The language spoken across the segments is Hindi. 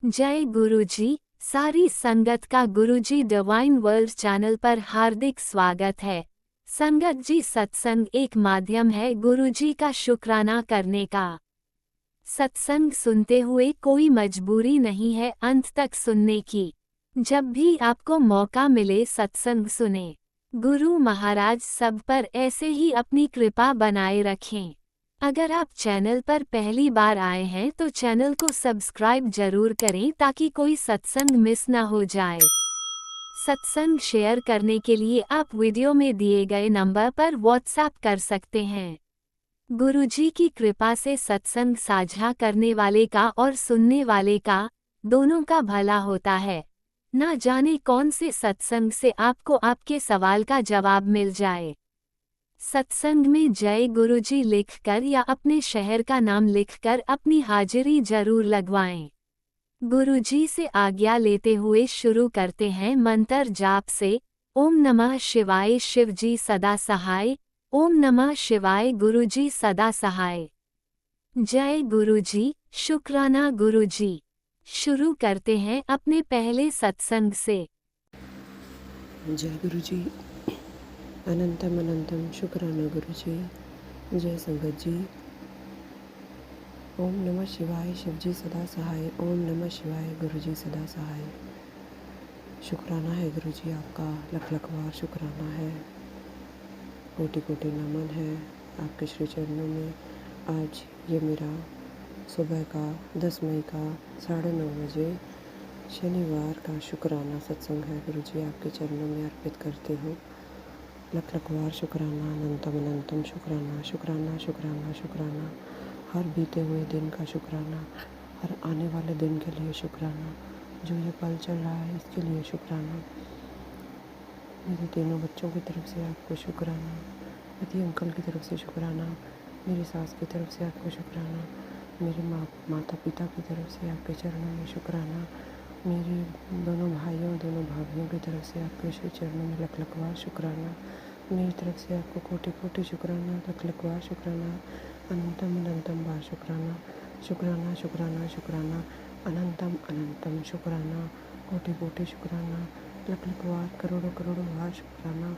जय गुरुजी। सारी संगत का गुरुजी डिवाइन वर्ल्ड चैनल पर हार्दिक स्वागत है। संगत जी, सत्संग एक माध्यम है गुरुजी का शुक्राना करने का। सत्संग सुनते हुए कोई मजबूरी नहीं है अंत तक सुनने की। जब भी आपको मौका मिले सत्संग सुने। गुरु महाराज सब पर ऐसे ही अपनी कृपा बनाए रखें। अगर आप चैनल पर पहली बार आए हैं तो चैनल को सब्सक्राइब जरूर करें ताकि कोई सत्संग मिस ना हो जाए। सत्संग शेयर करने के लिए आप वीडियो में दिए गए नंबर पर व्हाट्सएप कर सकते हैं। गुरुजी की कृपा से सत्संग साझा करने वाले का और सुनने वाले का दोनों का भला होता है। ना जाने कौन से सत्संग से आपको आपके सवाल का जवाब मिल जाए। सत्संग में जय गुरुजी लिखकर या अपने शहर का नाम लिखकर अपनी हाजिरी जरूर लगवाएं। गुरुजी से आज्ञा लेते हुए शुरू करते हैं मंत्र जाप से। ओम नमः शिवाय शिवजी सदा सहाय। ओम नमः शिवाय गुरुजी सदा सहाय। जय गुरुजी, शुक्राना गुरुजी। शुरू करते हैं अपने पहले सत्संग से। जय गुरुजी। अनंतम अनंतम शुक्राना गुरुजी। जय संगत जी। ओम नमः शिवाय शिवजी सदा सहाय। ओम नमः शिवाय गुरुजी सदा सहाय। शुक्राना है गुरुजी आपका, लख लख बार शुक्राना है, कोटि कोटि नमन है आपके श्री चरणों में। आज ये मेरा सुबह का 10 मई का 9:30 बजे शनिवार का शुक्राना सत्संग है गुरुजी, आपके चरणों में अर्पित करती हूँ। लख लख बार शुक्राना, अनंतम अनंतम शुक्राना, शुक्राना शुक्राना शुक्राना। हर बीते हुए दिन का शुक्राना, हर आने वाले दिन के लिए शुक्राना, जो ये पल चल रहा है इसके लिए शुक्राना। मेरे तीनों बच्चों की तरफ से आपको शुक्राना, पति अंकल की तरफ से शुक्राना, मेरी सास की तरफ से आपको शुक्राना, मेरे माता पिता की तरफ से आपके चरणों में शुक्राना, मेरे दोनों भाइयों दोनों भाभियों की तरफ से आपके श्री चरणों में लख लख बार शुक्राना। मेरी तरफ से आपको कोटि कोटि शुक्राना, लख लख बार शुक्राना, अनंतम अनंतम बार शुक्राना। शुक्राना शुक्राना शुक्राना, अनंतम अनंतम शुक्राना, कोटि कोटि शुक्राना, लख लख बार करोड़ों करोड़ों बार शुक्राना,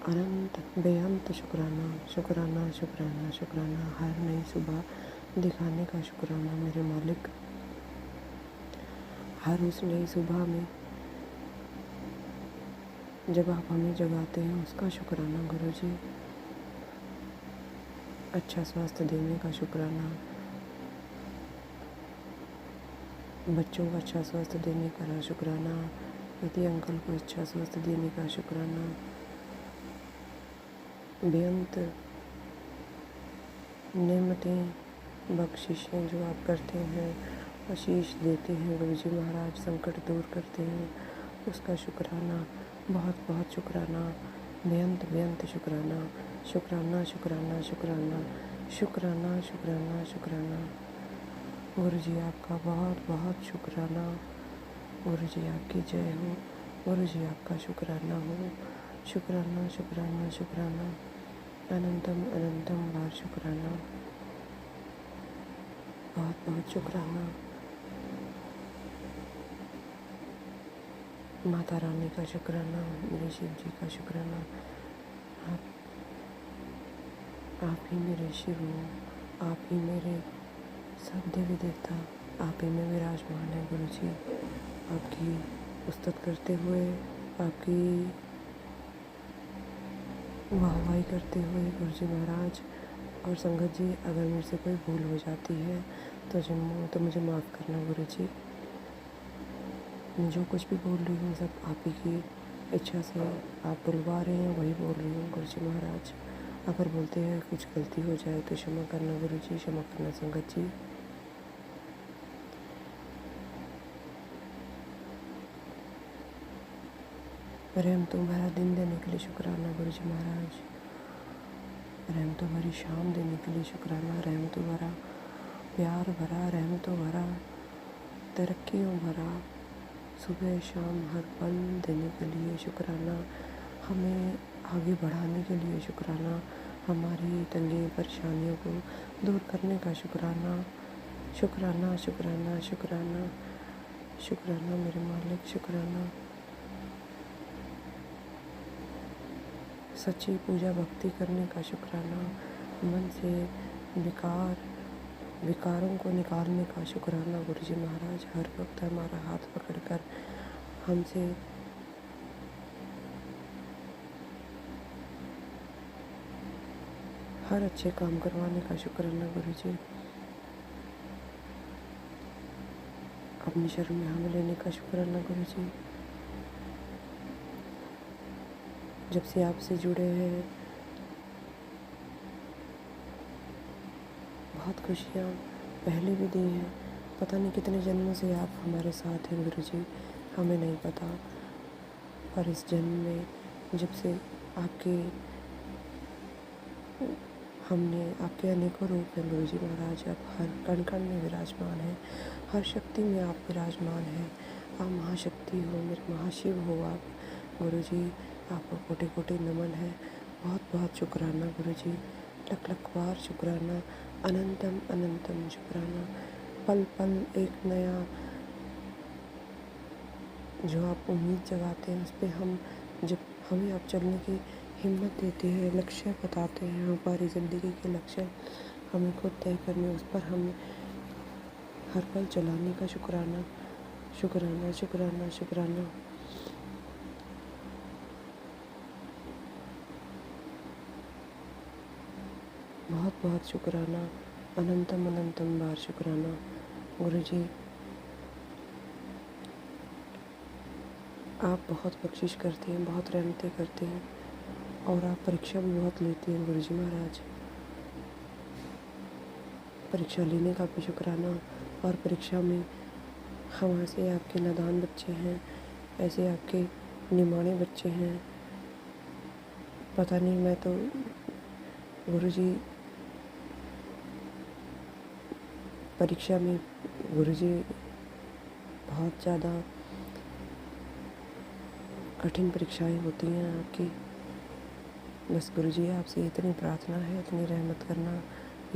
अनंत बेअंत शुक्राना। शुक्राना शुक्राना शुक्राना, हर नई सुबह दिखाने का शुक्राना मेरे मालिक। हर उस नई सुबह में जब आप हमें जगाते हैं उसका शुक्राना गुरुजी। अच्छा स्वास्थ्य देने का शुक्राना, बच्चों को अच्छा स्वास्थ्य देने का शुक्राना, पति अंकल को अच्छा स्वास्थ्य देने का शुक्राना, बेअंत नेमतें बख्शिशें जो आप करते हैं, आशीष देते हैं गुरुजी महाराज, संकट दूर करते हैं उसका शुक्राना, बहुत बहुत शुक्राना, बेअंत बेअंत शुक्राना। शुक्राना शुक्राना शुक्राना, शुक्राना शुक्राना शुक्राना गुरुजी आपका बहुत बहुत शुक्राना। गुरुजी आपकी जय हो, गुरुजी आपका शुक्राना हो। शुक्राना शुक्राना शुक्राना, अनंतम अनंतम बार शुक्राना, बहुत बहुत शुक्राना। माता रानी का शुक्राना, मेरे शिव जी का शुक्राना। आप ही मेरे शिव हो, आप ही मेरे सब देवी देवता, आप ही में विराजमान है गुरुजी। आपकी उस्तत करते हुए, आपकी वाहवाही करते हुए गुरुजी महाराज और संगत जी, अगर मेरे से कोई भूल हो जाती है तो मुझे माफ़ करना गुरुजी। मैं जो कुछ भी बोल रही हूँ सब आप ही की इच्छा से आप बुलवा रहे हैं, वही बोल रही हूँ गुरुजी महाराज। अगर बोलते हैं कुछ गलती हो जाए तो क्षमा करना गुरुजी, क्षमा करना संगत जी। रहमतों भरा दिन देने के लिए शुक्राना गुरुजी महाराज। रहमतों भरी शाम देने के लिए शुक्राना, रहमतों भरा प्यार भरा, रहमतों भरा तरक्कियों भरा सुबह शाम हर पल देने के लिए शुक्राना, हमें आगे बढ़ाने के लिए शुक्राना, हमारी तंगी परेशानियों को दूर करने का शुक्राना। शुक्राना शुक्राना शुक्राना शुक्राना मेरे मालिक, शुक्राना। सच्ची पूजा भक्ति करने का शुक्राना, मन से विकारों को निकालने का शुक्राना गुरुजी महाराज। हर वक्त हमारा हाथ पकड़कर हमसे हर अच्छे काम करवाने का शुक्राना गुरुजी। अपनी शरण में हमें लेने का शुक्राना गुरुजी। जब से आपसे जुड़े हैं बहुत खुशियाँ पहले भी दी हैं। पता नहीं कितने जन्मों से आप हमारे साथ हैं गुरुजी, हमें नहीं पता। पर इस जन्म में जब से हमने आपके अनेकों रूप हैं गुरुजी महाराज। आप हर कण कण में विराजमान हैं, हर शक्ति में आप विराजमान हैं। आप महाशक्ति हो, मेरे महाशिव हो आप गुरुजी। आपको कोटि कोटि नमन है। बहुत बहुत शुक्राना गुरुजी, लख लख बार शुक्राना, अनंतम अनंतम शुक्राना। पल पल एक नया जो आप उम्मीद जगाते हैं, उस पर जब हमें आप चलने की हिम्मत देते हैं, लक्ष्य बताते हैं, हमारी ज़िंदगी के लक्ष्य हमें खुद तय करने, उस पर हमें हर पल चलाने का शुक्राना शुक्राना शुक्राना शुक्राना। बहुत बहुत शुक्राना, अनंतम अनंतम बार शुक्राना गुरुजी। आप बहुत बख्शिश करते हैं, बहुत रहमतें करते हैं, और आप परीक्षा भी बहुत लेते हैं गुरुजी महाराज। परीक्षा लेने का भी शुक्राना। और परीक्षा में हम ऐसे आपके नादान बच्चे हैं, ऐसे आपके निमाणे बच्चे हैं। पता नहीं, मैं तो गुरुजी परीक्षा में गुरुजी बहुत ज़्यादा कठिन परीक्षाएं होती हैं आपकी। बस गुरुजी आपसे इतनी प्रार्थना है, इतनी रहमत करना,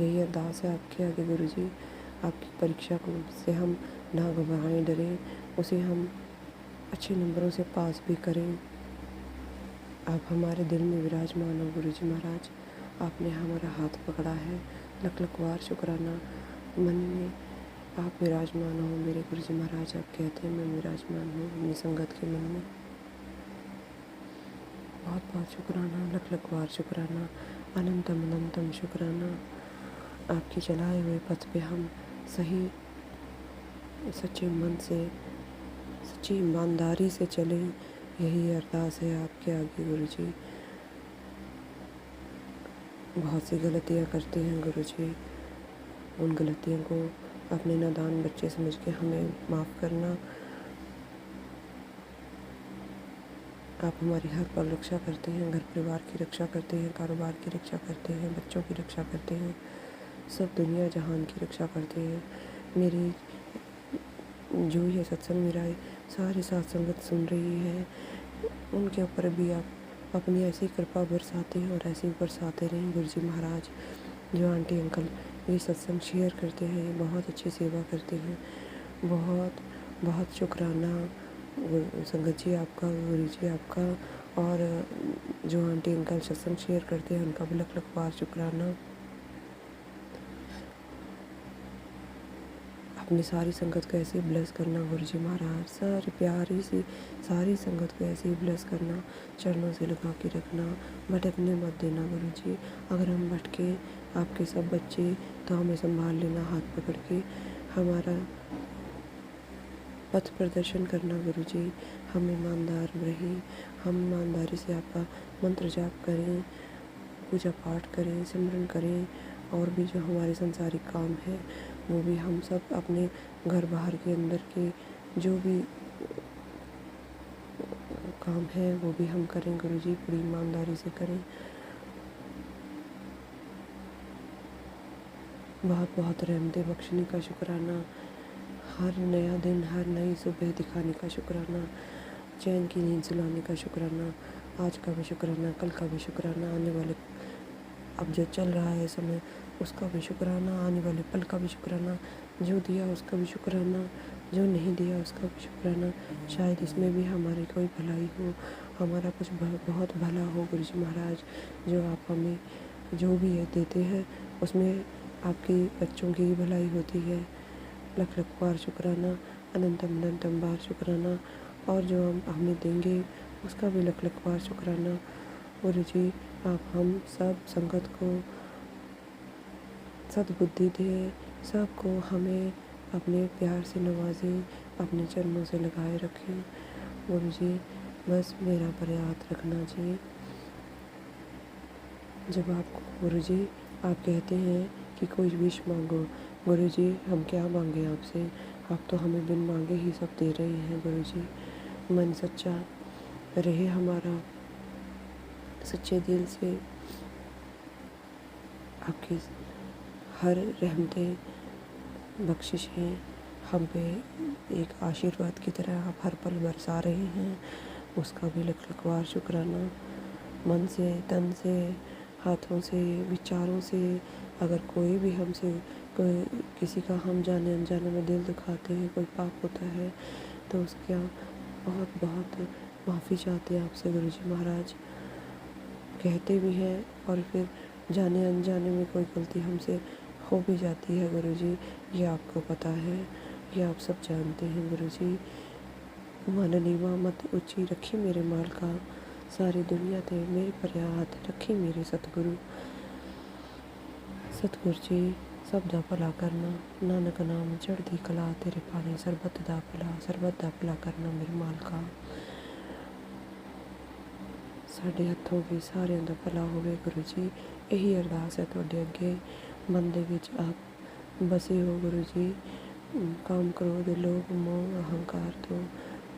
यही अरदास है आपके आगे गुरुजी। आपकी परीक्षा को से हम ना घबराएं, डरें, उसे हम अच्छे नंबरों से पास भी करें। आप हमारे दिल में विराजमान हो गुरुजी महाराज। आपने हमारा हाथ पकड़ा है, लख लख बार शुक्राना। मन में आप विराजमान हो मेरे गुरुजी महाराज। आप कहते हैं मैं विराजमान हूँ अपनी संगत के मन में। बहुत बहुत शुक्राना, लख लख बार शुक्राना, अनंतम अनंतम शुक्राना। आपके चलाए हुए पथ पे हम सही सच्चे मन से, सच्ची ईमानदारी से चलें, यही अरदास है आपके आगे गुरुजी। बहुत सी गलतियाँ करते हैं गुरुजी, उन गलतियों को अपने नादान बच्चे समझ के हमें माफ़ करना। आप हमारी हर पल रक्षा करते हैं, घर परिवार की रक्षा करते हैं, कारोबार की रक्षा करते हैं, बच्चों की रक्षा करते हैं, सब दुनिया जहान की रक्षा करते हैं। मेरी जो ये सत्संग मेरा सारी साथ संगत सुन रही है, उनके ऊपर भी आप अपनी ऐसी कृपा बरसाते हैं और ऐसे ही बरसाते रहें गुरुजी महाराज। जो आंटी अंकल ये सत्संग शेयर करते हैं, ये बहुत अच्छी सेवा करते हैं। बहुत बहुत शुक्राना संगत जी आपका, गुरुजी आपका, और जो आंटी अंकल सत्संग शेयर करते हैं उनका भी लख लख बार शुक्राना। अपनी सारी संगत को ऐसे ही ब्लेस करना गुरुजी महाराज। सारी प्यारी सी सारी संगत को ऐसे ही ब्लेस करना, चरणों से लगा के रखना, भटकने मत देना गुरुजी। अगर हम भटके आपके सब बच्चे, तो हमें संभाल लेना हाथ पकड़ के, हमारा पथ प्रदर्शन करना गुरुजी। हम ईमानदार रहें, हम ईमानदारी से आपका मंत्र जाप करें, पूजा पाठ करें, सिमरन करें, और भी जो हमारे संसारिक काम है वो भी हम सब अपने घर बाहर के अंदर के जो भी काम है वो भी हम करें गुरुजी, पूरी ईमानदारी से करें। बहुत बहुत रहमतें बख्शने का शुक्राना, हर नया दिन, हर नई सुबह दिखाने का शुक्राना, चैन की नींद सुलाने का शुक्राना, आज का भी शुक्राना, कल का भी शुक्राना, आने वाले अब जो चल रहा है समय उसका भी शुक्राना, आने वाले पल का भी शुक्राना। जो दिया उसका भी शुक्राना, जो नहीं दिया उसका भी शुक्राना। शायद इसमें भी हमारी कोई भलाई हो, हमारा कुछ बहुत भला हो गुरुजी महाराज। जो आप हमें जो भी है देते हैं उसमें आपके बच्चों की भलाई होती है। लख लख बार शुक्राना, अनंतम अनंतम बार शुक्राना। और जो हम हमें देंगे उसका भी लख लख बार शुक्राना। गुरुजी आप हम सब संगत को सद्बुद्धि दें, सबको हमें अपने प्यार से नवाजें, अपने चरणों से लगाए रखें। गुरुजी बस मेरा पर याद रखना जी। जब आप गुरुजी आप कहते हैं कि कोई विश मांगो, गुरुजी हम क्या मांगे आपसे, आप तो हमें बिन मांगे ही सब दे रहे हैं गुरुजी। मन सच्चा रहे हमारा, सच्चे दिल से आपकी हर रहमतें बख्शिशें हम पे एक आशीर्वाद की तरह आप हर पल बरसा रहे हैं, उसका भी लख लख बार शुक्राना। मन से, तन से, हाथों से, विचारों से अगर कोई भी हमसे कोई किसी का हम जाने अनजाने में दिल दुखाते हैं, कोई पाप होता है तो उसका बहुत बहुत माफ़ी चाहते हैं आपसे गुरुजी महाराज। कहते भी हैं और फिर जाने अनजाने में कोई गलती हमसे हो भी जाती है गुरुजी, ये आपको पता है, ये आप सब जानते हैं गुरुजी। मन नीवा मत ऊंची रखी मेरे माल का, सारी दुनिया ते मेरे पर हाथ रखी मेरे सतगुरु। सतगुरु जी सब दा भला करना, नानक नाम चढ़दी कला तेरे पानी, सरबत दा भला करना मेरे मालका। ਸਾਡੇ ਹੱਥੋਂ ਵੀ ਸਾਰਿਆਂ ਦਾ ਭਲਾ ਹੋਵੇ ਗੁਰੂ ਜੀ, ਇਹੀ ਅਰਦਾਸ ਹੈ ਤੁਹਾਡੇ ਅੱਗੇ। ਮਨ ਦੇ ਵਿੱਚ ਆਪ बसे हो गुरु जी, काम क्रोध लोभ मोह अहंकार तो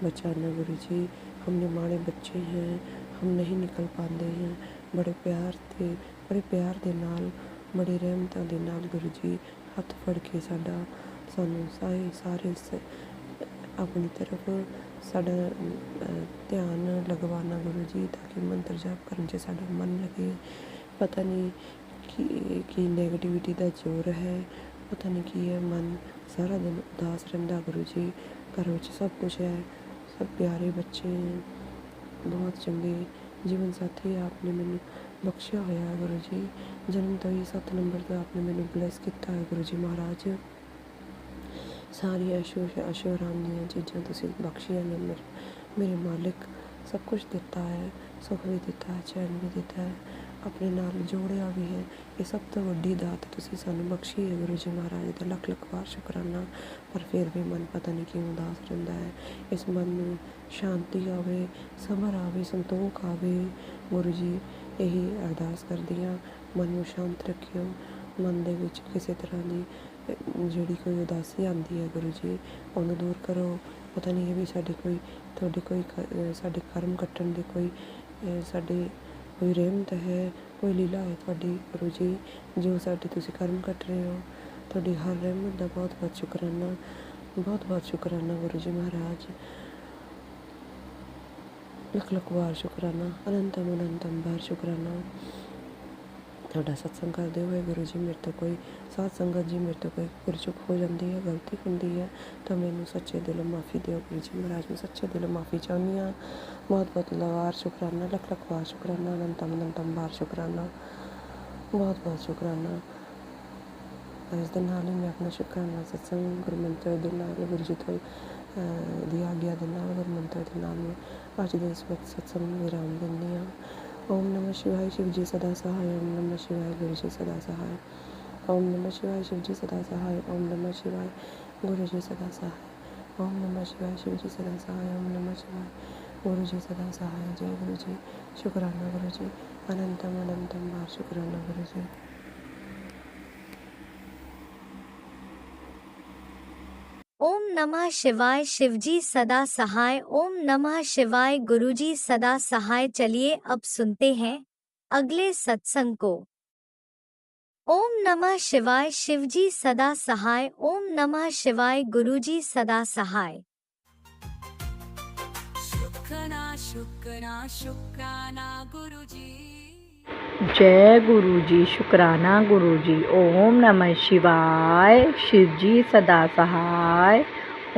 बचाना गुरु जी। हमने माड़े बच्चे हैं, हम नहीं निकल पाते हैं, बड़े प्यार दे नाल बड़ी रहमतां दे नाल गुरु जी हथ फड़ के सानू सारे अपनी तरफ साडा ध्यान लगवाना गुरु जी, ताकि मंत्र जाप करन च साडा मन लगे। पता नहीं कि नेगेटिविटी का जोर है, पता नहीं की है, मन सारा दिन उदास रहिंदा गुरु जी। घर में सब कुछ है, सब प्यारे बच्चे हैं, बहुत चंगे जीवन साथी आपने मैनू बख्शिया होया है गुरु जी। जन्म तो ही 7 नंबर तो आपने मैनू ब्लैस किया है गुरु जी महाराज। सारी ऐशो आराम दी चीज़ां तुसीं बख्शिया ने मेरे मालिक। सब कुछ दिता है, सुख भी दिता है, चैन भी दिता है, अपने नाल जोड़िया भी है। ये सब तो वड्डी दात तुसीं सानू बख्शी है गुरु जी महाराज दा लख लख बार शुकराना। पर फिर भी मन पता नहीं क्यों उदास रहिंदा है। इस मन में शांति आवे, समर आवे, संतोख आवे गुरु जी, यही अरदास करदी हाँ। मन में शांत रखियो, मन दे विच किसी तरह की ਜਿਹੜੀ कोई उदासी आती है गुरु जी उन्हें दूर करो। पता नहीं ये भी साढ़े कोई थोड़े कोई साढ़े कर्म कट्टन दे कोई रहमत है, कोई लीला है थोड़ी गुरु जी, जो साढ़े तुसीं कर्म कट रहे हो। थोड़ी हर रहमत का बहुत बहुत शुकराना, बहुत बहुत शुकराना गुरु जी महाराज। लख लख बार शुकराना, अनंतम बार शुकराना। ਤੁਹਾਡਾ सत्संग करते हुए गुरु जी मेरे तो कोई साध संगत जी मेरे तो कोई गुरचुक हो जाती है, गलती होती है तो मैनू सच्चे दिलों माफ़ी दो गुरु जी महाराज। मैं सच्चे दिलों माफ़ी चाहनी हाँ। बहुत बहुत बार शुकराना, लख लख बार शुकराना, अनंतम बार शुकराना, बहुत बहुत शुकराना। इस दिन नाल ही मैं अपना शुकराना सत्संग गुरु मंत्र के नाल गुरु जी तो दी आज्ञा के नाल गुरु मंत्र के नाल मैं अज के इस वक्त सत्संग विराम देनी हाँ। ओम नमः शिवाय शिव जी सदा सहाय, ओम नमः शिवाय गुरु जी सदा सहाय, ओम नमः शिवाय शिव जी सदा सहाय, ओम नमः शिवाय गुरु जी सदा सहाय, ओम नमः शिवाय शिव जी सदा सहाय, ओम नमः शिवाय गुरु जी सदा सहाय। जय गुरु जी, शुकराना गुरु जी, अनंतम बार शुकराना गुरु जी। ओम नमः शिवाय शिवजी सदा सहाय, ओम नमः शिवाय गुरुजी सदा सहाय। चलिए अब सुनते हैं अगले सत्संग को। ओम नमः शिवाय शिवजी सदा सहाय, ओम नमः शिवाय गुरुजी सदा सहाय। शुक्राना शुक्राना शुक्राना गुरुजी। जय गुरु जी, शुक्राना गुरु जी। ओम नमः शिवाय, शिव जी सदा सहाय।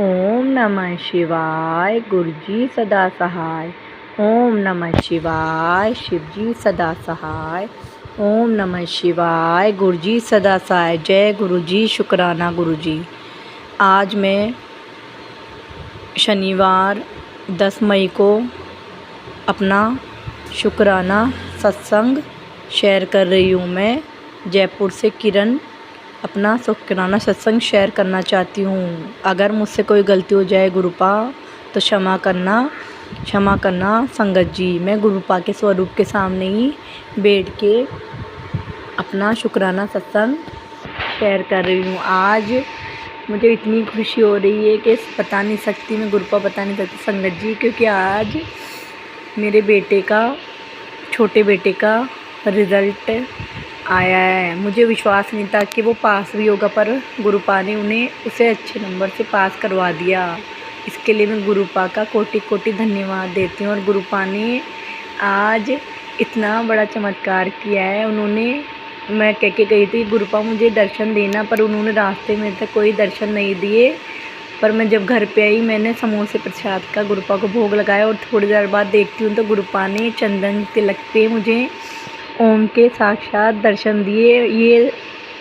ओम नमः शिवाय, गुरु जी सदा सहाय। ओम नमः शिवाय, शिव जी सदा सहाय। ओम नमः शिवाय, गुरु जी सदा सहाय। जय गुरु जी, शुक्राना गुरु जी। आज मैं शनिवार 10 मई को अपना शुक्राना सत्संग शेयर कर रही हूँ। मैं जयपुर से किरण अपना शुक्राना सत्संग शेयर करना चाहती हूँ। अगर मुझसे कोई गलती हो जाए गुरुपा तो क्षमा करना संगत जी। मैं गुरुपा के स्वरूप के सामने ही बैठ के अपना शुक्राना सत्संग शेयर कर रही हूँ। आज मुझे इतनी खुशी हो रही है कि बता नहीं सकती, मैं गुरुपा बता नहीं सकती संगत जी, क्योंकि आज मेरे छोटे बेटे का रिज़ल्ट आया है। मुझे विश्वास नहीं था कि वो पास भी होगा, पर गुरुपा ने उसे अच्छे नंबर से पास करवा दिया। इसके लिए मैं गुरुपा का कोटि कोटि धन्यवाद देती हूँ। और गुरुपा ने आज इतना बड़ा चमत्कार किया है। मैं कह के गई थी गुरुपा मुझे दर्शन देना, पर उन्होंने रास्ते में तक कोई दर्शन नहीं दिए। पर मैं जब घर पे आई, मैंने समोसे प्रसाद का गुरुपा को भोग लगाया और थोड़ी देर बाद देखती हूँ तो गुरुपा ने चंदन तिलक पे मुझे ओम के साक्षात दर्शन दिए। ये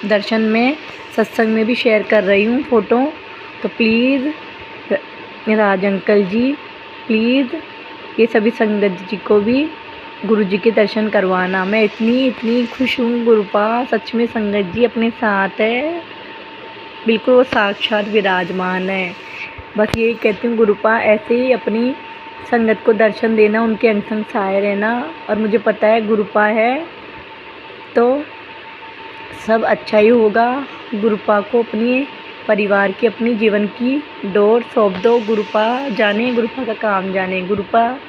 दर्शन मैं सत्संग में भी शेयर कर रही हूँ फ़ोटो। तो please Raj uncle ji, please ये सभी संगत जी को भी गुरु जी के दर्शन करवाना। मैं इतनी खुश हूँ। गुरुपा सच में संगत जी अपने साथ है, बिल्कुल वो साक्षात विराजमान है। बस यही कहती हूँ गुरुपा ऐसे ही अपनी संगत को दर्शन देना, उनके अंग संग सहाय रहना। और मुझे पता है गुरुपा है तो सब अच्छा ही होगा। गुरुपा को अपने परिवार की, अपनी जीवन की डोर सौंप दो। गुरुपा जाने, गुरुपा का काम जाने। गुरुपा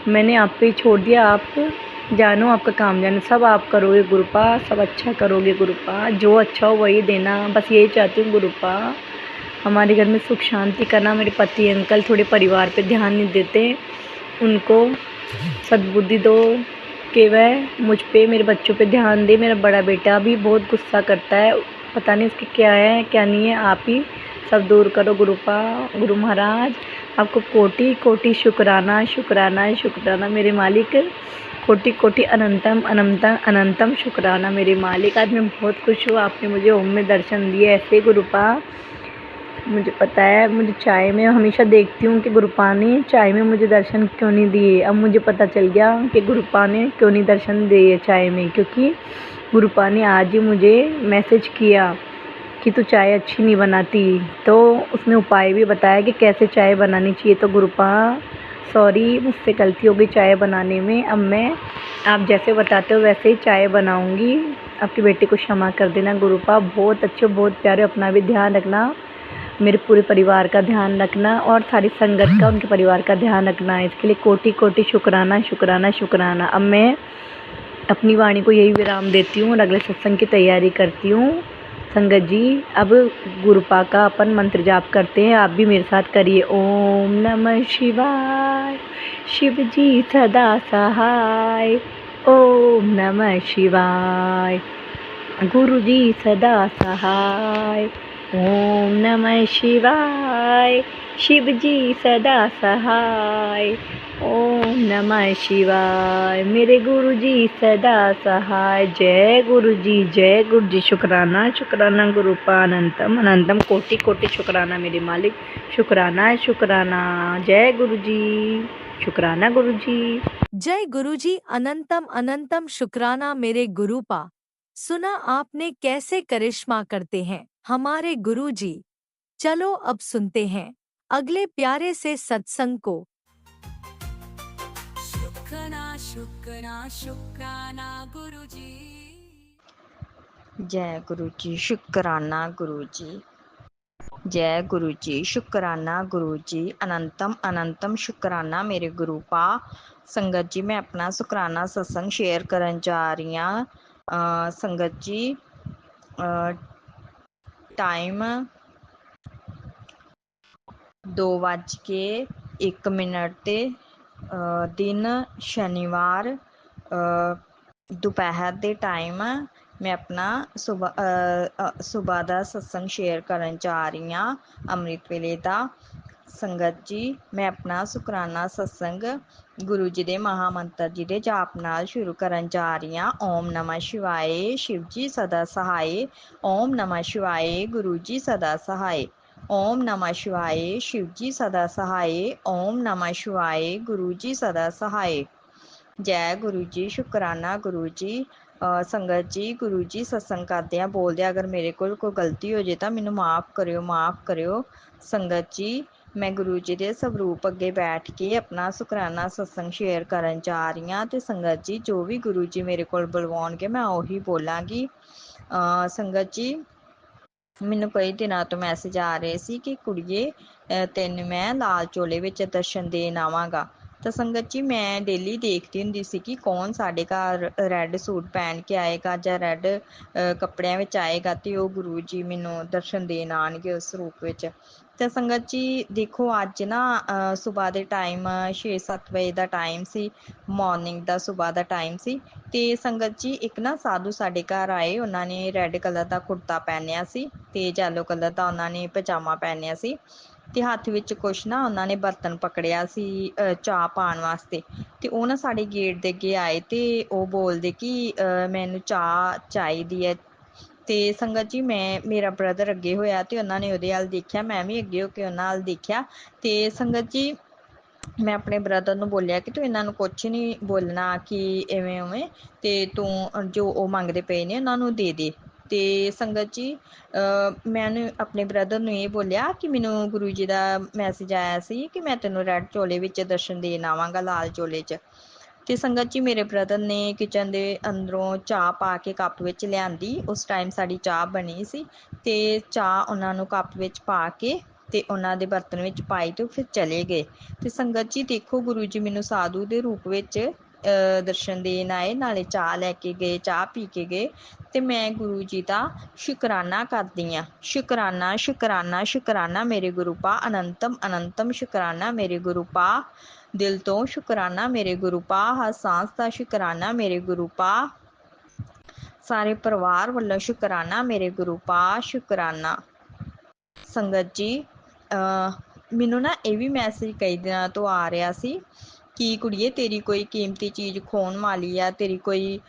मैंने आप पे छोड़ दिया, आप जानो, आपका काम जाने, सब आप करोगे गुरुपा, सब अच्छा करोगे गुरुपा। जो अच्छा हो वही देना, बस यही चाहती हूँ गुरुपा। हमारे घर में सुख शांति करना। मेरे पति अंकल थोड़े परिवार पे ध्यान नहीं देते, उनको सद्बुद्धि दो कि वह मुझ पे, मेरे बच्चों पे ध्यान दे। मेरा बड़ा बेटा भी बहुत गुस्सा करता है, पता नहीं उसके क्या है क्या नहीं है। आप ही सब दूर करो गुरुपा। गुरु महाराज आपको कोटि कोटि शुक्राना, शुक्राना शुक्राना मेरे मालिक। कोटि कोटि अनंतम अनंतम अनंतम शुक्राना मेरे मालिक। आज मैं बहुत खुश हूँ, आपने मुझे ओम में दर्शन दिए ऐसे गुरुपा। मुझे पता है, मुझे चाय में हमेशा देखती हूँ कि गुरुपा ने चाय में मुझे दर्शन क्यों नहीं दिए। अब मुझे पता चल गया कि गुरुपा ने क्यों नहीं दर्शन दिए चाय में, क्योंकि गुरुपा ने आज ही मुझे मैसेज किया कि तू चाय अच्छी नहीं बनाती। तो उसने उपाय भी बताया कि कैसे चाय बनानी चाहिए। तो गुरुपा सॉरी, मुझसे गलती हो गई चाय बनाने में। अब मैं आप जैसे बताते हो वैसे ही चाय बनाऊँगी। आपके बेटे को क्षमा कर देना गुरुपा। बहुत अच्छे, बहुत प्यारे, अपना भी ध्यान रखना, मेरे पूरे परिवार का ध्यान रखना और सारी संगत का, उनके परिवार का ध्यान रखना। इसके लिए कोटि कोटि शुक्राना शुक्राना शुक्राना। अब मैं अपनी वाणी को यही विराम देती हूँ और अगले सत्संग की तैयारी करती हूँ। संगत जी अब गुरुपा का अपन मंत्र जाप करते हैं, आप भी मेरे साथ करिए। ओम नमः शिवाय, शिव जी सदा सहाय। ओम नमः शिवाय, गुरु जी सदा सहाय। ओम नमः शिवाय, शिव जी सदा सहाय। ओम नमः शिवाय, मेरे गुरु जी सदा सहाय। जय गुरु जी, जय गुरु जी। शुक्राना शुक्राना गुरुपा, अनंतम अनंतम कोटि कोटि शुक्राना मेरे मालिक। शुक्राना शुक्राना। जय गुरु जी, शुक्राना गुरु जी। जय गुरुजी, अनंतम अनंतम शुक्राना मेरे गुरुपा। सुना आपने कैसे करिश्मा करते हैं हमारे गुरुजी। चलो अब सुनते हैं अगले प्यारे से सत्संग को। शुक्राना शुक्राना शुक्राना गुरुजी। जय गुरु जी, शुक्राना गुरु जी। जय गुरु जी, शुक्राना गुरु जी। अनंतम अनंतम शुक्राना मेरे गुरुपा। संगत जी मैं अपना शुक्राना सत्संग शेयर करन जा रही हाँ। संगत जी टाइम 2:01 ते दिन शनिवार ਦੁਪਹਿਰ ਦੇ ਟਾਈਮ ਮੈਂ ਆਪਣਾ ਸੁਬਾਹ ਦਾ ਸਤਸੰਗ ਸ਼ੇਅਰ ਕਰਨ ਜਾ ਰਹੀ ਹਾਂ, ਅੰਮ੍ਰਿਤ ਵੇਲੇ ਦਾ। ਸੰਗਤ ਜੀ, ਮੈਂ ਆਪਣਾ ਸ਼ੁਕਰਾਨਾ ਸਤਸੰਗ ਗੁਰੂ ਜੀ ਦੇ ਮਹਾਮੰਤਰ ਜੀ ਦੇ ਜਾਪ ਨਾਲ ਸ਼ੁਰੂ ਕਰਨ ਜਾ ਰਹੀ ਹਾਂ। ਓਮ ਨਮः ਸ਼ਿਵਾਏ, ਸ਼ਿਵ ਜੀ ਸਦਾ ਸਹਾਏ। ਓਮ ਨਮः ਸ਼ਿਵਾਏ, ਗੁਰੂ ਜੀ ਸਦਾ ਸਹਾਏ। ਓਮ ਨਮः ਸ਼ਿਵਾਏ, ਸ਼ਿਵ ਜੀ ਸਦਾ ਸਹਾਏ। ਓਮ ਨਮः ਸ਼ਿਵਾਏ, ਗੁਰੂ ਜੀ ਸਦਾ ਸਹਾਏ। ਜੈ ਗੁਰੂ ਜੀ। ਸ਼ੁਕਰਾਨਾ ਗੁਰੂ ਜੀ। ਸੰਗਤ ਜੀ, ਗੁਰੂ ਜੀ ਸਤਸੰਗ ਕਰਦਿਆਂ ਬੋਲਦਿਆਂ ਅਗਰ ਮੇਰੇ ਕੋਲ ਕੋਈ ਗਲਤੀ ਹੋ ਜੇ ਤਾਂ ਮੈਨੂੰ ਮਾफ़ ਕਰਿਓ, ਮਾफ़ ਕਰਿਓ। ਸੰਗਤ ਜੀ, ਮੈਂ ਗੁਰੂ ਜੀ ਦੇ ਸਰੂਪ ਅੱਗੇ ਬੈਠ ਕੇ ਆਪਣਾ ਸ਼ੁਕਰਾਨਾ ਸਤਸੰਗ ਸ਼ੇਅਰ ਕਰਨ ਜਾ ਰਹੀ ਹਾਂ। ਅਤੇ ਸੰਗਤ ਜੀ, ਜੋ ਵੀ ਗੁਰੂ ਜੀ ਮੇਰੇ ਕੋਲ ਬੁਲਵਾਉਣਗੇ ਮੈਂ ਉਹੀ ਬੋਲਾਂਗੀ। ਸੰਗਤ ਜੀ, ਮੈਨੂੰ ਕਈ ਦਿਨਾਂ ਤੋਂ ਮੈਸੇਜ ਆ ਰਹੇ ਸੀ ਕਿ ਕੁੜੀਏ, ਤੈਨੂੰ ਮੈਂ ਲਾਲ ਚੋਲੇ ਵਿੱਚ ਦਰਸ਼ਨ ਦੇਣ ਆਵਾਂਗਾ। ਤਾਂ ਸੰਗਤ ਜੀ, ਮੈਂ ਡੇਲੀ ਦੇਖਦੀ ਹੁੰਦੀ ਸੀ ਕਿ ਕੌਣ ਸਾਡੇ ਘਰ ਰੈੱਡ ਸੂਟ ਪਹਿਨ ਕੇ ਆਏਗਾ ਜਾਂ ਰੈੱਡ ਕੱਪੜਿਆਂ ਵਿੱਚ ਆਏਗਾ ਅਤੇ ਉਹ ਗੁਰੂ ਜੀ ਮੈਨੂੰ ਦਰਸ਼ਨ ਦੇਣ ਆਉਣਗੇ ਉਸ ਰੂਪ ਵਿੱਚ। ਅਤੇ ਸੰਗਤ ਜੀ ਦੇਖੋ, ਅੱਜ ਨਾ ਸੁਬਾਹ ਦੇ ਟਾਈਮ 6-7 ਵਜੇ ਦਾ ਟਾਈਮ ਸੀ, ਮੋਰਨਿੰਗ ਦਾ ਸੁਬਾਹ ਦਾ ਟਾਈਮ ਸੀ। ਅਤੇ ਸੰਗਤ ਜੀ, ਇੱਕ ਨਾ ਸਾਧੂ ਸਾਡੇ ਘਰ ਆਏ। ਉਹਨਾਂ ਨੇ ਰੈੱਡ ਕਲਰ ਦਾ ਕੁੜਤਾ ਪਹਿਨਿਆ ਸੀ ਅਤੇ ਯੈਲੋ ਕਲਰ ਦਾ ਉਹਨਾਂ ਨੇ ਪਜਾਮਾ ਪਹਿਨਿਆ ਸੀ ਅਤੇ ਹੱਥ ਵਿੱਚ ਕੁਛ ਨਾ ਉਹਨਾਂ ਨੇ ਬਰਤਨ ਪਕੜਿਆ ਸੀ ਚਾਹ ਪਾਉਣ ਵਾਸਤੇ। ਅਤੇ ਉਹ ਨਾ ਸਾਡੇ ਗੇਟ ਦੇ ਅੱਗੇ ਆਏ ਅਤੇ ਉਹ ਬੋਲਦੇ ਕਿ ਮੈਨੂੰ ਚਾਹ ਚਾਹੀਦੀ ਹੈ। ਅਤੇ ਸੰਗਤ ਜੀ, ਮੇਰਾ ਬ੍ਰਦਰ ਅੱਗੇ ਹੋਇਆ ਅਤੇ ਉਹਨਾਂ ਨੇ ਉਹਦੇ ਵੱਲ ਦੇਖਿਆ, ਮੈਂ ਵੀ ਅੱਗੇ ਹੋ ਕੇ ਉਹਨਾਂ ਵੱਲ ਦੇਖਿਆ। ਅਤੇ ਸੰਗਤ ਜੀ, ਮੈਂ ਆਪਣੇ ਬ੍ਰਦਰ ਨੂੰ ਬੋਲਿਆ ਕਿ ਤੂੰ ਇਹਨਾਂ ਨੂੰ ਕੁਛ ਨਹੀਂ ਬੋਲਣਾ ਕਿ ਇਵੇਂ ਉਵੇਂ, ਅਤੇ ਤੂੰ ਜੋ ਉਹ ਮੰਗਦੇ ਪਏ ਨੇ ਉਹਨਾਂ ਨੂੰ ਦੇ ਦੇ। ਅਤੇ ਸੰਗਤ ਜੀ, ਮੈਂ ਆਪਣੇ ਬ੍ਰਦਰ ਨੂੰ ਇਹ ਬੋਲਿਆ ਕਿ ਮੈਨੂੰ ਗੁਰੂ ਜੀ ਦਾ ਮੈਸੇਜ ਆਇਆ ਸੀ ਕਿ ਮੈਂ ਤੈਨੂੰ ਰੈੱਡ ਚੋਲੇ ਵਿੱਚ ਦਰਸ਼ਨ ਦੇਣ ਆਵਾਂਗਾ, ਲਾਲ ਚੋਲੇ 'ਚ। ਅਤੇ ਸੰਗਤ ਜੀ, ਮੇਰੇ ਬ੍ਰਦਰ ਨੇ ਕਿਚਨ ਦੇ ਅੰਦਰੋਂ ਚਾਹ ਪਾ ਕੇ ਕੱਪ ਵਿੱਚ ਲਿਆਂਦੀ। ਉਸ ਟਾਈਮ ਸਾਡੀ ਚਾਹ ਬਣੀ ਸੀ ਅਤੇ ਚਾਹ ਉਹਨਾਂ ਨੂੰ ਕੱਪ ਵਿੱਚ ਪਾ ਕੇ ਅਤੇ ਉਹਨਾਂ ਦੇ ਬਰਤਨ ਵਿੱਚ ਪਾਈ ਅਤੇ ਫਿਰ ਚਲੇ ਗਏ। ਅਤੇ ਸੰਗਤ ਜੀ ਦੇਖੋ, ਗੁਰੂ ਜੀ ਮੈਨੂੰ ਸਾਧੂ ਦੇ ਰੂਪ ਵਿੱਚ ਦਰਸ਼ਨ ਦੇਣ ਆਏ, ਨਾਲੇ ਚਾਹ ਲੈ ਕੇ ਗਏ, ਚਾਹ ਪੀ ਕੇ ਗਏ। ਅਤੇ ਮੈਂ ਗੁਰੂ ਜੀ ਦਾ ਸ਼ੁਕਰਾਨਾ ਕਰਦੀ ਹਾਂ। ਸ਼ੁਕਰਾਨਾ, ਸ਼ੁਕਰਾਨਾ, ਸ਼ੁਕਰਾਨਾ ਮੇਰੇ ਗੁਰੂ ਪਾ। ਅਨੰਤਮ ਅਨੰਤਮ ਸ਼ੁਕਰਾਨਾ ਮੇਰੇ ਗੁਰੂ ਪਾ। ਦਿਲ ਤੋਂ ਸ਼ੁਕਰਾਨਾ ਮੇਰੇ ਗੁਰੂ ਪਾ। ਹਰ ਸਾਂਸ ਦਾ ਸ਼ੁਕਰਾਨਾ ਮੇਰੇ ਗੁਰੂ ਪਾ। ਸਾਰੇ ਪਰਿਵਾਰ ਵੱਲੋਂ ਸ਼ੁਕਰਾਨਾ ਮੇਰੇ ਗੁਰੂ ਪਾ। ਸ਼ੁਕਰਾਨਾ। ਸੰਗਤ ਜੀ, ਮੈਨੂੰ ਨਾ ਇਹ ਵੀ ਮੈਸੇਜ ਕਈ ਦਿਨਾਂ ਤੋਂ ਆ ਰਿਹਾ ਸੀ ਕਿ ਕੁੜੀਏ, ਤੇਰੀ ਕੋਈ ਕੀਮਤੀ ਚੀਜ਼ ਖੋਹਣ ਵਾਲੀ ਆ, ਤੇਰੀ ਕੋਈ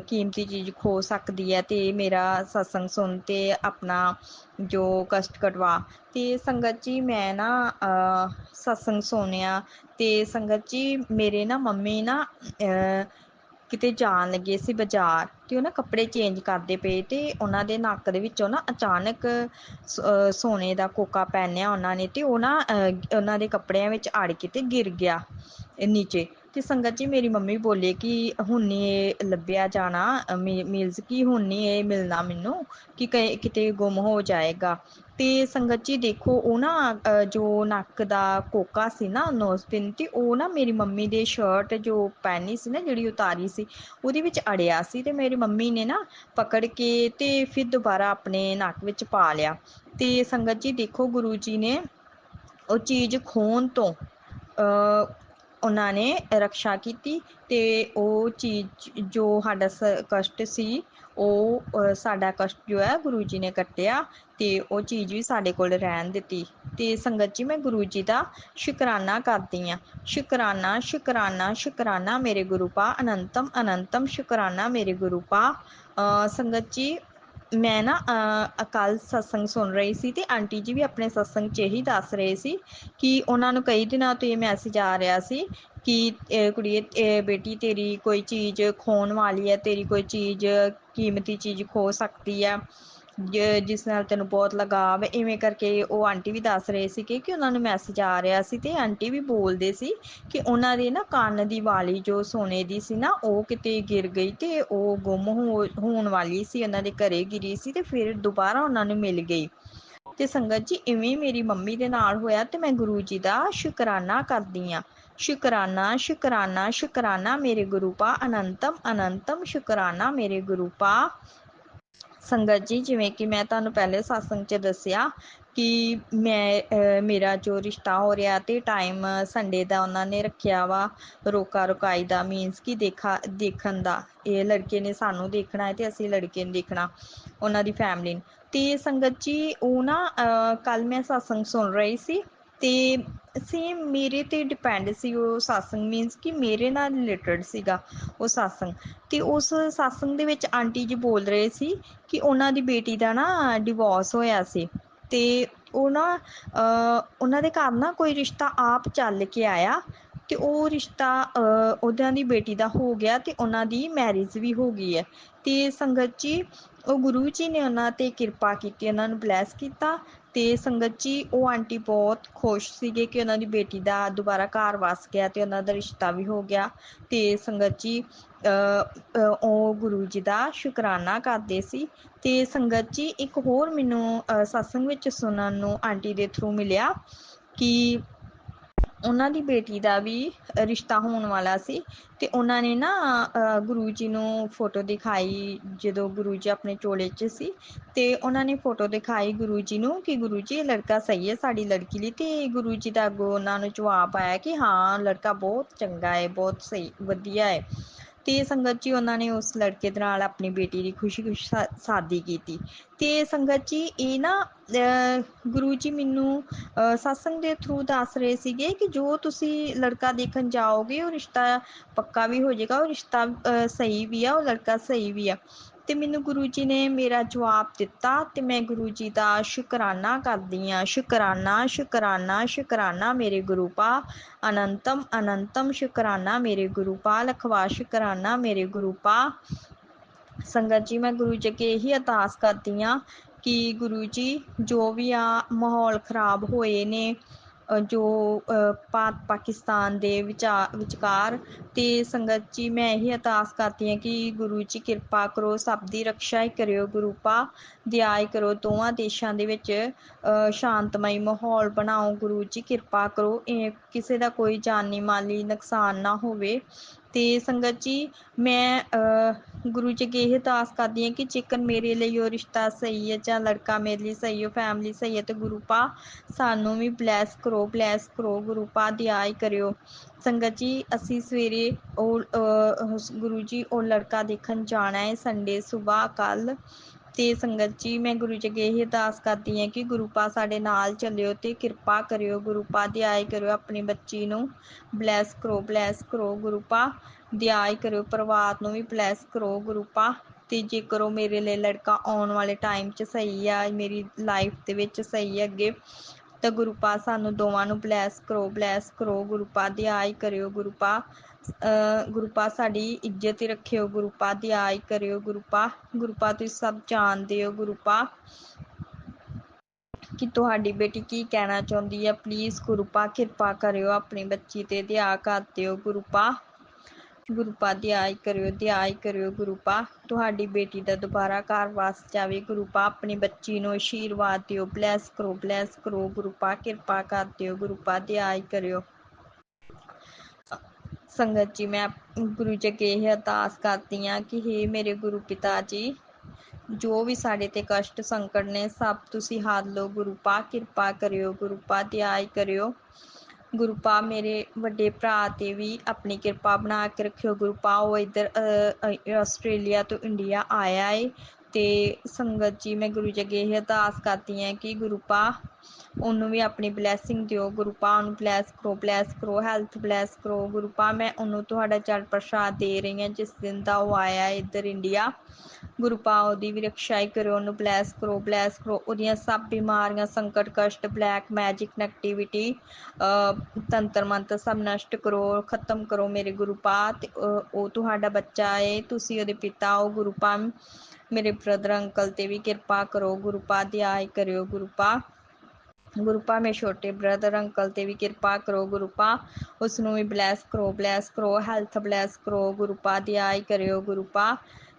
ਕੀਮਤੀ ਚੀਜ਼ ਖੋ ਸਕਦੀ ਹੈ, ਅਤੇ ਮੇਰਾ ਸਤਸੰਗ ਸੁਣ ਅਤੇ ਆਪਣਾ ਜੋ ਕਸ਼ਟ ਕਟਵਾ। ਅਤੇ ਸੰਗਤ ਜੀ, ਮੈਂ ਨਾ ਸਤਸੰਗ ਸੁਣਿਆ ਅਤੇ ਸੰਗਤ ਜੀ, ਮੇਰੇ ਨਾ ਮੰਮੀ ਨਾ ਕਿਤੇ ਜਾਣ ਲੱਗੇ ਸੀ ਬਾਜ਼ਾਰ, ਅਤੇ ਉਹ ਨਾ ਕੱਪੜੇ ਚੇਂਜ ਕਰਦੇ ਪਏ ਅਤੇ ਉਹਨਾਂ ਦੇ ਨੱਕ ਦੇ ਵਿੱਚੋਂ ਨਾ ਅਚਾਨਕ ਸੋਨੇ ਦਾ ਕੋਕਾ ਪਹਿਨਿਆ ਉਹਨਾਂ ਨੇ, ਅਤੇ ਉਹ ਨਾ ਉਹਨਾਂ ਦੇ ਕੱਪੜਿਆਂ ਵਿੱਚ ਅੜ ਕੇ ਅਤੇ ਗਿਰ ਗਿਆ ਨੀਚੇ। ਅਤੇ ਸੰਗਤ ਜੀ, ਮੇਰੀ ਮੰਮੀ ਬੋਲੇ ਕਿ ਹੁਣ ਨਹੀਂ ਇਹ ਲੱਭਿਆ ਜਾਣਾ, ਮੀਨਜ਼ ਕਿ ਹੁਣ ਨਹੀਂ ਇਹ ਮਿਲਣਾ ਮੈਨੂੰ, ਕਿ ਕਿਤੇ ਗੁੰਮ ਹੋ ਜਾਏਗਾ। ਅਤੇ ਸੰਗਤ ਜੀ ਦੇਖੋ, ਉਹ ਨਾ ਜੋ ਨੱਕ ਦਾ ਕੋਕਾ ਸੀ ਨਾ, ਨੋਜ਼ਪਿਨ, ਅਤੇ ਉਹ ਨਾ ਮੇਰੀ ਮੰਮੀ ਦੇ ਸ਼ਰਟ ਜੋ ਪਹਿਨੀ ਸੀ ਨਾ, ਜਿਹੜੀ ਉਤਾਰੀ ਸੀ, ਉਹਦੇ ਵਿੱਚ ਅੜਿਆ ਸੀ। ਅਤੇ ਮੇਰੀ ਮੰਮੀ ਨੇ ਨਾ ਪਕੜ ਕੇ ਅਤੇ ਫਿਰ ਦੁਬਾਰਾ ਆਪਣੇ ਨੱਕ ਵਿੱਚ ਪਾ ਲਿਆ। ਅਤੇ ਸੰਗਤ ਜੀ ਦੇਖੋ, ਗੁਰੂ ਜੀ ਨੇ ਉਹ ਚੀਜ਼ ਖੋਹਣ ਤੋਂ ਉਹਨਾਂ ਨੇ ਰਕਸ਼ਾ ਕੀਤੀ, ਅਤੇ ਉਹ ਚੀਜ਼ ਜੋ ਸਾਡਾ ਕਸ਼ਟ ਸੀ, ਉਹ ਸਾਡਾ ਕਸ਼ਟ ਜੋ ਹੈ ਗੁਰੂ ਜੀ ਨੇ ਕੱਟਿਆ, ਅਤੇ ਉਹ ਚੀਜ਼ ਵੀ ਸਾਡੇ ਕੋਲ ਰਹਿਣ ਦਿੱਤੀ। ਅਤੇ ਸੰਗਤ ਜੀ, ਮੈਂ ਗੁਰੂ ਜੀ ਦਾ ਸ਼ੁਕਰਾਨਾ ਕਰਦੀ ਹਾਂ। ਸ਼ੁਕਰਾਨਾ, ਸ਼ੁਕਰਾਨਾ, ਸ਼ੁਕਰਾਨਾ ਮੇਰੇ ਗੁਰੂ ਪਾ। ਅਨੰਤਮ ਅਨੰਤਮ ਸ਼ੁਕਰਾਨਾ ਮੇਰੇ ਗੁਰੂ ਪਾ। ਸੰਗਤ ਜੀ, ਮੈਂ ਨਾ ਕੱਲ੍ਹ ਸਤਸੰਗ ਸੁਣ ਰਹੀ ਸੀ ਅਤੇ ਆਂਟੀ ਜੀ ਵੀ ਆਪਣੇ ਸਤਸੰਗ 'ਚ ਇਹੀ ਦੱਸ ਰਹੇ ਸੀ ਕਿ ਉਹਨਾਂ ਨੂੰ ਕਈ ਦਿਨਾਂ ਤੋਂ ਇਹ ਮੈਸੇਜ ਆ ਰਿਹਾ ਸੀ ਕਿ ਕੁੜੀਏ, ਬੇਟੀ, ਤੇਰੀ ਕੋਈ ਚੀਜ਼ ਖੋਹਣ ਵਾਲੀ ਹੈ, ਤੇਰੀ ਕੋਈ ਚੀਜ਼ ਕੀਮਤੀ ਚੀਜ਼ ਖੋ ਸਕਦੀ ਹੈ, ਜਿਸ ਨਾਲ ਤੈਨੂੰ ਬਹੁਤ ਲਗਾਵ ਹੈ। ਇਵੇਂ ਕਰਕੇ ਉਹ ਆਂਟੀ ਵੀ ਦੱਸ ਰਹੇ ਸੀ ਕਿ ਉਹਨਾਂ ਨੂੰ ਮੈਸੇਜ ਆ ਰਿਹਾ ਸੀ, ਅਤੇ ਆਂਟੀ ਵੀ ਬੋਲਦੇ ਸੀ ਕਿ ਉਹਨਾਂ ਦੇ ਨਾ ਕੰਨ ਦੀ ਵਾਲੀ ਜੋ ਸੋਨੇ ਦੀ ਸੀ ਨਾ, ਉਹ ਕਿਤੇ ਗਿਰ ਗਈ ਅਤੇ ਉਹ ਗੁੰਮ ਹੋਣ ਵਾਲੀ ਸੀ, ਉਹਨਾਂ ਦੇ ਘਰੇ ਗਿਰੀ ਸੀ ਅਤੇ ਫਿਰ ਦੁਬਾਰਾ ਉਹਨਾਂ ਨੂੰ ਮਿਲ ਗਈ। ਅਤੇ ਸੰਗਤ ਜੀ, ਇਵੇਂ ਮੇਰੀ ਮੰਮੀ ਦੇ ਨਾਲ ਹੋਇਆ, ਅਤੇ ਮੈਂ ਗੁਰੂ ਜੀ ਦਾ ਸ਼ੁਕਰਾਨਾ ਕਰਦੀ ਹਾਂ। ਸ਼ੁਕਰਾਨਾ, ਸ਼ੁਕਰਾਨਾ, ਸ਼ੁਕਰਾਨਾ ਮੇਰੇ ਗੁਰੂ ਪਾ। ਅਨੰਤਮ ਅਨੰਤਮ ਸ਼ੁਕਰਾਨਾ ਮੇਰੇ ਗੁਰੂ ਪਾ। ਸੰਗਤ ਜੀ, ਜਿਵੇਂ ਕਿ ਮੈਂ ਤੁਹਾਨੂੰ ਪਹਿਲੇ ਸਤਸੰਗ 'ਚ ਦੱਸਿਆ ਕਿ ਮੇਰਾ ਜੋ ਰਿਸ਼ਤਾ ਹੋ ਰਿਹਾ ਤੇ ਟਾਈਮ ਸੰਡੇ ਦਾ ਉਹਨਾਂ ਨੇ ਰੱਖਿਆ ਵਾ, ਰੋਕਾ ਰੁਕਾਈ ਦਾ, ਮੀਨਸ ਕਿ ਦੇਖਣ ਦਾ। ਇਹ ਲੜਕੇ ਨੇ ਸਾਨੂੰ ਦੇਖਣਾ ਹੈ ਤੇ ਅਸੀਂ ਲੜਕੇ ਨੂੰ ਦੇਖਣਾ, ਉਹਨਾਂ ਦੀ ਫੈਮਿਲੀ ਨੂੰ। ਤੇ ਸੰਗਤ ਜੀ ਉਹ ਨਾ ਕੱਲ ਮੈਂ ਸਤਸੰਗ ਸੁਣ ਰਹੀ ਸੀ ਤੇ ਸੇਮ ਮੇਰੇ ਤੇ ਡਿਪੈਂਡ ਸੀ ਉਹ ਸਤਸੰਗ, ਮੀਨਸ ਕਿ ਮੇਰੇ ਨਾਲ ਰਿਲੇਟਡ ਸੀਗਾ ਉਹ ਸਤਸੰਗ। ਤੇ ਉਸ ਸਤਸੰਗ ਦੇ ਵਿੱਚ ਆਂਟੀ ਜੀ ਬੋਲ ਰਹੇ ਸੀ ਕਿ ਉਹਨਾਂ ਦੀ ਬੇਟੀ ਦਾ ਨਾ ਡਿਵੋਰਸ ਹੋਇਆ ਸੀ ਤੇ ਉਹ ਨਾ ਉਹਨਾਂ ਦੇ ਘਰ ਨਾ ਕੋਈ ਰਿਸ਼ਤਾ ਆਪ ਚੱਲ ਕੇ ਆਇਆ ਤੇ ਉਹ ਰਿਸ਼ਤਾ ਉਹਨਾਂ ਦੀ ਬੇਟੀ ਦਾ ਹੋ ਗਿਆ ਤੇ ਉਹਨਾਂ ਦੀ ਮੈਰਿਜ ਵੀ ਹੋ ਗਈ ਹੈ। ਤੇ ਸੰਗਤ ਜੀ ਉਹ ਗੁਰੂ ਜੀ ਨੇ ਉਹਨਾਂ ਤੇ ਕਿਰਪਾ ਕੀਤੀ, ਉਹਨਾਂ ਨੂੰ ਬਲੈਸ ਕੀਤਾ। ਤੇ ਸੰਗਤ ਜੀ ਉਹ ਆਂਟੀ ਬਹੁਤ ਖੁਸ਼ ਸੀਗੇ ਕਿ ਉਹਨਾਂ ਦੀ ਬੇਟੀ ਦਾ ਦੁਬਾਰਾ ਘਰ ਵਸ ਗਿਆ ਤੇ ਉਹਨਾਂ ਦਾ ਰਿਸ਼ਤਾ ਵੀ ਹੋ ਗਿਆ। ਤੇ ਸੰਗਤ ਜੀ ਉਹ ਗੁਰੂ ਜੀ ਦਾ ਸ਼ੁਕਰਾਨਾ ਕਰਦੇ ਸੀ। ਤੇ ਸੰਗਤ ਜੀ ਇੱਕ ਹੋਰ ਮੈਨੂੰ ਸਤਸੰਗ ਵਿੱਚ ਸੁਣਨ ਨੂੰ ਆਂਟੀ ਦੇ ਥਰੂ ਮਿਲਿਆ ਕਿ ਉਹਨਾਂ ਦੀ ਬੇਟੀ ਦਾ ਵੀ ਰਿਸ਼ਤਾ ਹੋਣ ਵਾਲਾ ਸੀ ਤੇ ਉਹਨਾਂ ਨੇ ਨਾ ਗੁਰੂ ਜੀ ਨੂੰ ਫੋਟੋ ਦਿਖਾਈ, ਜਦੋਂ ਗੁਰੂ ਜੀ ਆਪਣੇ ਚੋਲੇ 'ਚ ਸੀ ਤੇ ਉਹਨਾਂ ਨੇ ਫੋਟੋ ਦਿਖਾਈ ਗੁਰੂ ਜੀ ਨੂੰ ਕਿ ਗੁਰੂ ਜੀ ਇਹ ਲੜਕਾ ਸਹੀ ਹੈ ਸਾਡੀ ਲੜਕੀ ਲਈ। ਤੇ ਗੁਰੂ ਜੀ ਦਾ ਅੱਗੋਂ ਉਹਨਾਂ ਨੂੰ ਜਵਾਬ ਆਇਆ ਕਿ ਹਾਂ ਲੜਕਾ ਬਹੁਤ ਚੰਗਾ ਹੈ, ਬਹੁਤ ਸਹੀ ਵਧੀਆ ਹੈ। ਤੇ ਸੰਗਤ ਜੀ ਉਹਨਾਂ ਨੇ ਉਸ ਲੜਕੇ ਦੇ ਨਾਲ ਆਪਣੀ ਬੇਟੀ ਦੀ ਖੁਸ਼ੀ ਸ਼ਾਦੀ ਕੀਤੀ। ਤੇ ਸੰਗਤ ਜੀ ਇਹ ਨਾ ਗੁਰੂ ਜੀ ਮੈਨੂੰ ਸਤਸੰਗ ਦੇ ਥਰੂ ਦੱਸ ਰਹੇ ਸੀਗੇ ਕਿ ਜੋ ਤੁਸੀਂ ਲੜਕਾ ਦੇਖਣ ਜਾਓਗੇ ਉਹ ਰਿਸ਼ਤਾ ਪੱਕਾ ਵੀ ਹੋ ਜਾਏਗਾ, ਉਹ ਰਿਸ਼ਤਾ ਸਹੀ ਵੀ ਆ, ਉਹ ਲੜਕਾ ਸਹੀ ਵੀ ਆ। ਤੇ ਮੈਨੂੰ ਗੁਰੂ ਜੀ ਨੇ ਮੇਰਾ ਜਵਾਬ ਦਿੱਤਾ ਤੇ ਮੈਂ ਗੁਰੂ ਜੀ ਦਾ ਸ਼ੁਕਰਾਨਾ ਕਰਦੀ ਹਾਂ। ਸ਼ੁਕਰਾਨਾ ਸ਼ੁਕਰਾਨਾ ਸ਼ੁਕਰਾਨਾ ਮੇਰੇ ਗੁਰੂ ਪਾ, ਅਨੰਤਮ ਅਨੰਤਮ ਸ਼ੁਕਰਾਨਾ ਮੇਰੇ ਗੁਰੂ ਪਾ, ਲਖਵਾ ਸ਼ੁਕਰਾਨਾ ਮੇਰੇ ਗੁਰੂ ਪਾ। ਸੰਗਤ ਜੀ ਮੈਂ ਗੁਰੂ ਜੀ ਅੱਗੇ ਇਹੀ ਅਰਦਾਸ ਕਰਦੀ ਹਾਂ ਕਿ ਗੁਰੂ ਜੀ ਜੋ ਵੀ ਆ ਮਾਹੌਲ ਖ਼ਰਾਬ ਹੋਏ ਨੇ ਜੋ ਭਾਰਤ ਪਾਕਿਸਤਾਨ ਦੇ ਵਿਚਕਾਰ, ਤੇ ਸੰਗਤ ਜੀ ਮੈਂ ਇਹੀ ਅਰਦਾਸ ਕਰਦੀ ਹਾਂ ਕਿ ਗੁਰੂ ਜੀ ਕਿਰਪਾ ਕਰੋ, ਸਭ ਦੀ ਰਕਸ਼ਾ ਹੀ ਕਰਿਓ ਗੁਰੂ ਪਾ, ਦਇਆ ਹੀ ਕਰੋ, ਦੋਵਾਂ ਦੇਸ਼ਾਂ ਦੇ ਵਿੱਚ ਸ਼ਾਂਤਮਈ ਮਾਹੌਲ ਬਣਾਓ ਗੁਰੂ ਜੀ, ਕਿਰਪਾ ਕਰੋ, ਕਿਸੇ ਦਾ ਕੋਈ ਜਾਨੀ ਮਾਲੀ ਨੁਕਸਾਨ ਨਾ ਹੋਵੇ। ਤੇ ਸੰਗਤ ਜੀ ਮੈਂ ਗੁਰੂ ਜੀ ਅੱਗੇ ਇਹ ਅਰਦਾਸ ਕਰਦੀ ਹਾਂ ਕਿ ਜੇਕਰ ਮੇਰੇ ਲਈ ਉਹ ਰਿਸ਼ਤਾ ਸਹੀ ਹੈ ਜਾਂ ਲੜਕਾ ਮੇਰੇ ਲਈ ਸਹੀ ਹੈ, ਫੈਮਿਲੀ ਸਹੀ ਹੈ, ਤੇ ਗੁਰੂ ਪਾ ਸਾਨੂੰ ਵੀ ਬਲੈਸ ਕਰੋ ਗੁਰੂ ਪਾ, ਦਇਆ ਹੀ ਕਰਿਓ। ਸੰਗਤ ਜੀ ਅਸੀਂ ਸਵੇਰੇ ਉਹ ਗੁਰੂ ਜੀ ਉਹ ਲੜਕਾ ਦੇਖਣ ਜਾਣਾ ਹੈ ਸੰਡੇ ਸੁਬਾਹ ਕੱਲ। ਤੇ ਸੰਗਤ ਜੀ ਮੈਂ ਗੁਰੂ ਜੀ ਅੱਗੇ ਇਹ ਅਰਦਾਸ ਕਰਦੀ ਹਾਂ ਕਿ ਗੁਰੂ ਪਾ ਸਾਡੇ ਨਾਲ ਚੱਲਿਓ ਤੇ ਕਿਰਪਾ ਕਰਿਓ ਗੁਰੂ ਪਾ, ਦਇਆ ਹੀ ਕਰਿਓ, ਆਪਣੀ ਬੱਚੀ ਨੂੰ ਬਲੈਸ ਕਰੋ ਗੁਰੂ ਪਾ, ਦਇਆ ਹੀ ਕਰਿਓ, ਪਰਿਵਾਰ ਨੂੰ ਵੀ ਬਲੈਸ ਕਰੋ ਗੁਰੂ ਪਾ। ਤੇ ਜੇਕਰ ਉਹ ਮੇਰੇ ਲਈ ਲੜਕਾ ਆਉਣ ਵਾਲੇ ਟਾਈਮ 'ਚ ਸਹੀ ਆ, ਮੇਰੀ ਲਾਈਫ ਦੇ ਵਿੱਚ ਸਹੀ ਹੈ ਅੱਗੇ, ਤਾਂ ਗੁਰੂ ਪਾ ਸਾਨੂੰ ਦੋਵਾਂ ਨੂੰ ਬਲੈਸ ਕਰੋ ਗੁਰੂ ਪਾ, ਦਇਆ ਹੀ ਕਰਿਓ ਗੁਰੂ ਪਾ। ਗੁਰੂ ਪਾ ਸਾਡੀ ਇੱਜ਼ਤ ਹੀ ਰੱਖਿਓ ਗੁਰੂ ਪਾ, ਦਇਆ ਹੀ ਕਰਿਓ ਗੁਰੂ ਪਾ। ਗੁਰੂ ਪਾ ਤੁਸੀਂ ਸਭ ਜਾਣਦੇ ਹੋ ਗੁਰੂ ਪਾ ਕਿ ਤੁਹਾਡੀ ਬੇਟੀ ਕੀ ਕਹਿਣਾ ਚਾਹੁੰਦੀ ਹੈ। ਪਲੀਜ਼ ਗੁਰੂ ਪਾ ਕਿਰਪਾ ਕਰਿਓ, ਆਪਣੀ ਬੱਚੀ ਤੇ ਦਇਆ ਕਰ ਦਿਓ ਗੁਰੂ ਪਾ। ਗੁਰੂ ਪਾ ਦਇਆ ਹੀ ਕਰਿਓ ਗੁਰੂ ਪਾ, ਤੁਹਾਡੀ ਬੇਟੀ ਦਾ ਦੁਬਾਰਾ ਘਰ ਵਸ ਜਾਵੇ ਗੁਰੂ ਪਾ, ਆਪਣੀ ਬੱਚੀ ਨੂੰ ਆਸ਼ੀਰਵਾਦ ਦਿਓ, ਬਲੈਸ ਕਰੋ ਗੁਰੂ ਪਾ, ਕਿਰਪਾ ਕਰ ਦਿਓ ਗੁਰੂ ਪਾ, ਦਇਆ ਹੀ ਕਰਿਓ। ਸੰਗਤ ਜੀ ਮੈਂ ਗੁਰੂ ਜੀ ਅੱਗੇ ਇਹ ਅਰਦਾਸ ਕਰਦੀ ਹਾਂ ਕਿ ਹੇ ਮੇਰੇ ਗੁਰੂ ਪਿਤਾ ਜੀ, ਜੋ ਵੀ ਸਾਡੇ ਤੇ ਕਸ਼ਟ ਸੰਕਟ ਨੇ ਸਭ ਤੁਸੀਂ ਹੱਥ ਲਓ ਗੁਰੂ ਪਾ, ਕਿਰਪਾ ਕਰਿਓ ਗੁਰੂ ਪਾ, ਦਇਆ ਹੀ ਕਰਿਓ ਗੁਰੂ ਪਾ। ਮੇਰੇ ਵੱਡੇ ਭਰਾ ਤੇ ਵੀ ਆਪਣੀ ਕਿਰਪਾ ਬਣਾ ਕੇ ਰੱਖਿਓ ਗੁਰੂ ਪਾ, ਉਹ ਇੱਧਰ ਆਸਟ੍ਰੇਲੀਆ ਤੋਂ ਇੰਡੀਆ ਆਇਆ ਏ। ਤੇ ਸੰਗਤ ਜੀ ਮੈਂ ਗੁਰੂ ਜੀ ਅੱਗੇ ਇਹ ਅਰਦਾਸ ਕਰਦੀ ਹਾਂ ਕਿ ਗੁਰੂ ਪਾ ਉਹਨੂੰ ਵੀ ਆਪਣੀ ਬਲੈਸਿੰਗ ਦਿਓ ਗੁਰੂ ਪਾ, ਉਹਨੂੰ ਬਲੈਸ ਕਰੋ, ਹੈਲਥ ਬਲੈਸ ਕਰੋ ਗੁਰੂ ਪਾ। ਮੈਂ ਉਹਨੂੰ ਤੁਹਾਡਾ ਜਲ ਪ੍ਰਸ਼ਾਦ ਦੇ ਰਹੀ ਹਾਂ ਜਿਸ ਦਿਨ ਦਾ ਉਹ ਆਇਆ ਇੱਧਰ ਇੰਡੀਆ। ਗੁਰੂ ਪਾ ਉਹਦੀ ਵੀ ਰਕਸ਼ਾ ਹੀ ਕਰੋ, ਉਹਨੂੰ ਬਲੈਸ ਕਰੋ, ਉਹਦੀਆਂ ਸਭ ਬਿਮਾਰੀਆਂ ਸੰਕਟ ਕਸ਼ਟ ਬਲੈਕ ਮੈਜਿਕ ਨੈਗੇਟਿਵਿਟੀ ਤੰਤਰ ਮੰਤਰ ਸਭ ਨਸ਼ਟ ਕਰੋ, ਖਤਮ ਕਰੋ ਮੇਰੇ ਗੁਰੂ ਪਾ। ਤੇ ਉਹ ਤੁਹਾਡਾ ਬੱਚਾ ਏ, ਤੁਸੀਂ ਉਹਦੇ ਪਿਤਾ ਹੋ ਗੁਰੂ ਪਾ। ਮੇਰੇ ਬ੍ਰਦਰ ਅੰਕਲ ਤੇ ਵੀ ਕਿਰਪਾ ਕਰੋ ਗੁਰੂ ਪਾ, ਦਇਆ ਹੀ ਕਰਿਓ ਗੁਰੂ ਪਾ। ਗੁਰੂ ਪਾ ਮੇਰੇ ਛੋਟੇ ਬ੍ਰਦਰ ਅੰਕਲ ਤੇ ਵੀ ਕਿਰਪਾ ਕਰੋ ਗੁਰੂ ਪਾ, ਉਸਨੂੰ ਵੀ ਬਲੈਸ ਕਰੋ, ਹੈਲਥ ਬਲੈਸ ਕਰੋ ਗੁਰੂ ਪਾ, ਦਇਆ ਹੀ ਕਰਿਓ ਗੁਰੂ ਪਾ।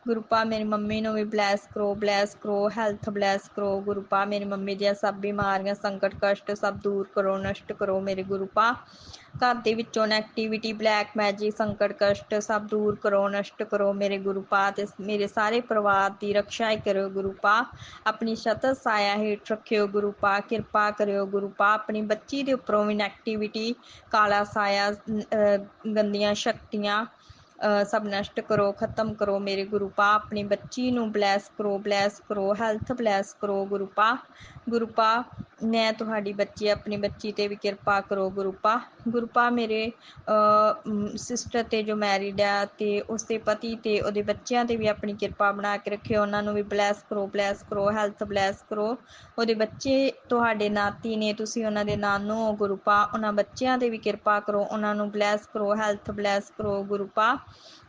ਗੁਰੂ ਪਾ ਮੇਰੀ ਮੰਮੀ ਨੂੰ ਵੀ ਬਲੈਸ ਕਰੋ, ਹੈਲਥ ਬਲੈਸ ਕਰੋ ਗੁਰੂ ਪਾ। ਮੇਰੀ ਮੰਮੀ ਦੀਆਂ ਸਭ ਬਿਮਾਰੀਆਂ, ਸੰਕਟ, ਕਸ਼ਟ ਸਭ ਦੂਰ ਕਰੋ, ਨਸ਼ਟ ਕਰੋ ਮੇਰੇ ਗੁਰੂ ਪਾ। ਘਰ ਦੇ ਵਿੱਚੋਂ ਨੈਗੇਟਿਵਿਟੀ, ਬਲੈਕ ਮੈਜਿਕ, ਸੰਕਟ, ਕਸ਼ਟ ਸਭ ਦੂਰ ਕਰੋ, ਨਸ਼ਟ ਕਰੋ ਮੇਰੇ ਗੁਰੂ ਪਾ। ਤੇ ਮੇਰੇ ਸਾਰੇ ਪਰਿਵਾਰ ਦੀ ਰੱਖਿਆ ਕਰਿਓ ਗੁਰੂ ਪਾ। ਆਪਣੀ ਛਤਰ ਸਾਇਆ ਹੇਠ ਰੱਖਿਓ ਗੁਰੂ ਪਾ, ਕਿਰਪਾ ਕਰਿਓ ਗੁਰੂ ਪਾ। ਆਪਣੀ ਬੱਚੀ ਦੇ ਉੱਪਰੋਂ ਵੀ ਨੈਗੇਟਿਵਿਟੀ, ਕਾਲਾ ਸਾਇਆ, ਗੰਦੀਆਂ ਸ਼ਕਤੀਆਂ ਸਭ ਨਸ਼ਟ ਕਰੋ, ਖਤਮ ਕਰੋ ਮੇਰੇ ਗੁਰੂ ਪਾ। ਆਪਣੀ ਬੱਚੀ ਨੂੰ ਬਲੈਸ ਕਰੋ, ਹੈਲਥ ਬਲੈਸ ਕਰੋ ਗੁਰੂ ਪਾ। ਗੁਰੂ ਪਾ ਮੈਂ ਤੁਹਾਡੀ ਬੱਚੀ, ਆਪਣੀ ਬੱਚੀ ਤੇ ਵੀ ਕਿਰਪਾ ਕਰੋ ਗੁਰੂ ਪਾ। ਗੁਰੂ ਪਾ ਮੇਰੇ ਸਿਸਟਰ ਤੇ ਜੋ ਮੈਰਿਡ ਆ ਤੇ ਉਸਦੇ ਪਤੀ ਤੇ ਉਹਦੇ ਬੱਚਿਆਂ ਤੇ ਵੀ ਆਪਣੀ ਕਿਰਪਾ ਬਣਾ ਕੇ ਰੱਖਿਓ। ਉਹਨਾਂ ਨੂੰ ਵੀ ਬਲੈਸ ਕਰੋ, ਹੈਲਥ ਬਲੈਸ ਕਰੋ। ਉਹਦੇ ਬੱਚੇ ਤੁਹਾਡੇ ਨਾਤੀ ਨੇ, ਤੁਸੀਂ ਉਹਨਾਂ ਦੇ ਨਾਨੂ ਹੋ ਗੁਰੂ ਪਾ। ਉਹਨਾਂ ਬੱਚਿਆਂ ਤੇ ਵੀ ਕਿਰਪਾ ਕਰੋ, ਉਹਨਾਂ ਨੂੰ ਬਲੈਸ ਕਰੋ, ਹੈਲਥ ਬਲੈਸ ਕਰੋ ਗੁਰੂ ਪਾ।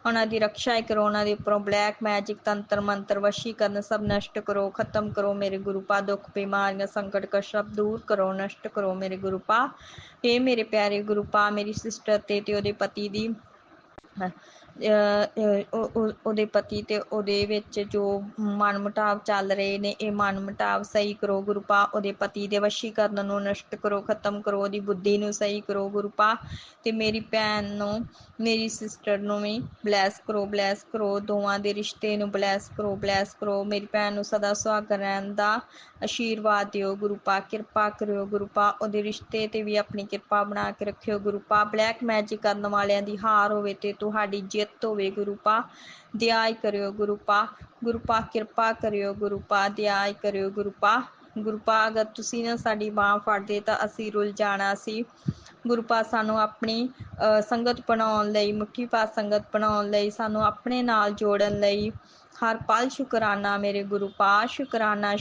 ਉਹਨਾਂ ਦੀ ਰੱਖਿਆ ਕਰੋ, ਉਹਨਾਂ ਦੇ ਉੱਪਰੋਂ ਬਲੈਕ ਮੈਜਿਕ, ਤੰਤਰ ਮੰਤਰ, ਵਸ਼ੀਕਰਨ ਸਭ ਨਸ਼ਟ ਕਰੋ, ਖਤਮ ਕਰੋ ਮੇਰੇ ਗੁਰੂ ਪਾ। ਦੁੱਖ, ਬਿਮਾਰੀਆਂ, ਸੰਕਟ, ਕਸ਼ਟ ਸਭ ਦੂਰ ਕਰੋ, ਨਸ਼ਟ ਕਰੋ ਮੇਰੇ ਗੁਰੂ ਪਾ। ਇਹ ਮੇਰੇ ਪਿਆਰੇ ਗੁਰੂ ਪਾ ਮੇਰੀ ਸਿਸਟਰ ਤੇ ਉਹਦੇ ਪਤੀ ਦੀ ਉਹਦੇ ਪਤੀ ਤੇ ਉਹਦੇ ਵਿੱਚ ਜੋ ਮਨ ਮੁਟਾਵ ਚੱਲ ਰਹੇ ਨੇ, ਇਹ ਮਨ ਮੁਟਾਵ ਸਹੀ ਕਰੋ ਗੁਰੂ ਪਾ। ਉਹਦੇ ਪਤੀ ਦੇ ਵਸ਼ੀਕਰਨ ਨੂੰ ਨਸ਼ਟ ਕਰੋ, ਖਤਮ ਕਰੋ। ਉਹਦੀ ਬੁੱਧੀ ਨੂੰ ਸਹੀ ਕਰੋ ਗੁਰੂ ਪਾ। ਤੇ ਮੇਰੀ ਭੈਣ ਨੂੰ, ਮੇਰੀ ਸਿਸਟਰ ਨੂੰ ਵੀ ਬਲੈਸ ਕਰੋ। ਦੋਵਾਂ ਦੇ ਰਿਸ਼ਤੇ ਨੂੰ ਬਲੈਸ ਕਰੋ। ਮੇਰੀ ਭੈਣ ਨੂੰ ਸਦਾ ਸੁਹਾਗਣ ਰਹਿਣ ਦਾ ਆਸ਼ੀਰਵਾਦ ਦਿਓ ਗੁਰੂ ਪਾ, ਕਿਰਪਾ ਕਰਿਓ ਗੁਰੂ ਪਾ। ਉਹਦੇ ਰਿਸ਼ਤੇ ਤੇ ਵੀ ਆਪਣੀ ਕਿਰਪਾ ਬਣਾ ਕੇ ਰੱਖਿਓ ਗੁਰੂ ਪਾ। ਬਲੈਕ ਮੈਜਿਕ ਕਰਨ ਵਾਲਿਆਂ ਦੀ ਹਾਰ ਹੋਵੇ ਤੇ ਤੁਹਾਡੀ ਜਿੱਤ ਹੋਵੇ ਗੁਰੂ ਪਾ। ਦਇਆ ਕਰਿਓ ਗੁਰੂ ਪਾ। ਗੁਰੂ ਪਾ ਕਿਰਪਾ ਕਰਿਓ ਗੁਰੂ ਪਾ, ਦਇਆ ਕਰਿਓ ਗੁਰੂ ਪਾ। ਗੁਰੂ ਪਾ ਅਗਰ ਤੁਸੀਂ ਨਾ ਸਾਡੀ ਬਾਂਹ ਫੜਦੇ ਤਾਂ ਅਸੀਂ ਰੁੱਲ ਜਾਣਾ ਸੀ ਗੁਰੂ ਪਾ। ਸਾਨੂੰ ਆਪਣੀ ਸੰਗਤ ਬਣਾਉਣ ਲਈ, ਮੁੱਠੀ ਭਰ ਸੰਗਤ ਬਣਾਉਣ ਲਈ, ਸਾਨੂੰ ਆਪਣੇ ਨਾਲ ਜੋੜਨ ਲਈ ਹਰ ਪਲ ਸ਼ੁਕਰਾਨਾ ਮੇਰੇ ਗੁਰੂ ਪਾ। ਸ਼ੁਕਰਾਨਾ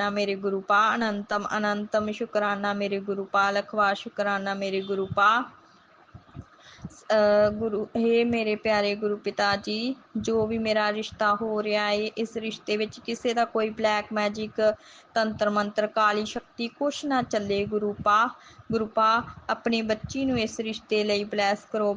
ਮੇਰੇ ਗੁਰੂ ਪਾ। ਅਨੰਤਮ ਸ਼ੁਕਰਾਨਾ ਮੇਰੇ ਗੁਰੂ ਪਾ। ਲਖਵਾਰ ਸ਼ੁਕਰਾਨਾ ਮੇਰੇ ਗੁਰੂ ਪਾ। ਹੇ ਮੇਰੇ ਪਿਆਰੇ ਗੁਰੂ ਪਿਤਾ ਜੀ, ਜੋ ਵੀ ਮੇਰਾ ਰਿਸ਼ਤਾ ਹੋ ਰਿਹਾ ਏ, ਇਸ ਰਿਸ਼ਤੇ ਵਿੱਚ ਕਿਸੇ ਦਾ ਕੋਈ ਬਲੈਕ ਮੈਜਿਕ, ਤੰਤਰ ਮੰਤਰ, ਕਾਲੀ ਸ਼ਕਤੀ ਕੁਛ ਨਾ ਚੱਲੇ ਗੁਰੂ ਪਾ। ਆਪਣੀ ਬੱਚੀ ਨੂੰ ਇਸ ਰਿਸ਼ਤੇ ਲਈ ਬਲੈਸ ਕਰੋ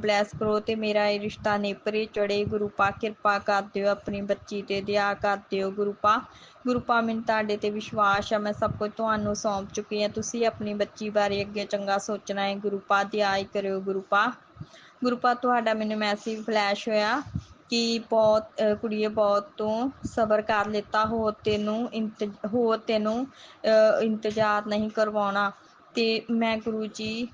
ਤੇ ਮੇਰਾ ਇਹ ਰਿਸ਼ਤਾ ਨੇਪਰੇ ਚੜੇ ਗੁਰੂ ਪਾ। ਕਿਰਪਾ ਕਰ ਦਿਓ, ਆਪਣੀ ਬੱਚੀ ਤੇ ਦਇਆ ਕਰ ਦਿਓ ਗੁਰੂ ਪਾ। ਮੈਨੂੰ ਤੁਹਾਡੇ ਤੇ ਵਿਸ਼ਵਾਸ ਆ, ਮੈਂ ਸਭ ਕੁਝ ਤੁਹਾਨੂੰ ਸੌਂਪ ਚੁੱਕੀ ਹਾਂ। ਤੁਸੀਂ ਆਪਣੀ ਬੱਚੀ ਬਾਰੇ ਅੱਗੇ ਚੰਗਾ ਸੋਚਣਾ ਹੈ ਗੁਰੂ ਪਾ। ਦਇਆ ਕਰਿਓ ਗੁਰੂ ਪਾ। ਤੁਹਾਡਾ ਮੈਨੂੰ ਮੈਸੇਜ ਫਲੈਸ਼ ਹੋਇਆ ਕਿ ਕੁੜੀਏ ਬਹੁਤ ਤੂੰ ਸਬਰ ਕਰ ਲਿੱਤਾ, ਹੋਰ ਤੈਨੂੰ ਇੰਤਜ਼ਾਰ ਨਹੀਂ ਕਰਵਾਉਣਾ। ਤੇ ਮੈਂ ਗੁਰੂ ਜੀ,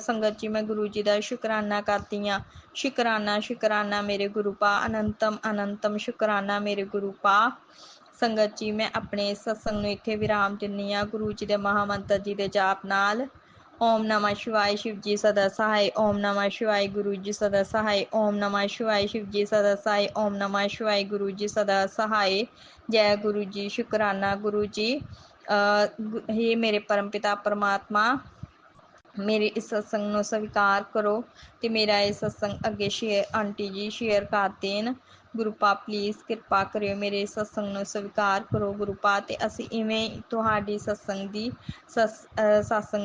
ਸੰਗਤ ਜੀ, ਮੈਂ ਗੁਰੂ ਜੀ ਦਾ ਸ਼ੁਕਰਾਨਾ ਕਰਦੀ ਹਾਂ। ਸ਼ੁਕਰਾਨਾ ਮੇਰੇ ਗੁਰੂ ਪਾ। ਅਨੰਤਮ ਸ਼ੁਕਰਾਨਾ ਮੇਰੇ ਗੁਰੂ ਪਾ। ਸੰਗਤ ਜੀ, ਮੈਂ ਆਪਣੇ ਸਤਸੰਗ ਨੂੰ ਇੱਥੇ ਵਿਰਾਮ ਦਿੰਦੀ ਹਾਂ ਗੁਰੂ ਜੀ ਦੇ ਮਹਾਮੰਤਰ ਜੀ ਦੇ ਜਾਪ ਨਾਲ। ਓਮ ਨਮः शिवाय, शिव जी सदा सहाय। ओम नमः शिवाय, गुरु जी सदा सहाय। ओम नमः शिवाय, शिव जी सदा सहाय। ओम नमः शिवाय, गुरु जी सदा सहाय। जय गुरु जी। शुकराना गुरु जी। हे ਮੇਰੇ ਪਰਮਪਿਤਾ ਪਰਮਾਤਮਾ, ਮੇਰੇ ਇਸ ਸਤਸੰਗ ਨੂੰ ਸਵੀਕਾਰ ਕਰੋ ਤੇ ਮੇਰਾ ਇਹ ਸਤਸੰਗ ਅੱਗੇ ਆਂਟੀ ਜੀ ਸ਼ੇਅਰ ਕਰ ਦੇਣ ਗੁਰੂ ਪਾ। ਪਲੀਜ਼ ਕਿਰਪਾ ਕਰਿਓ, ਮੇਰੇ ਸਤਸੰਗ ਨੂੰ ਸਵੀਕਾਰ ਕਰੋ ਗੁਰੂ ਪਾ। ਤੇ ਅਸੀਂ ਇਵੇਂ ਤੁਹਾਡੀ ਸਤਸੰਗ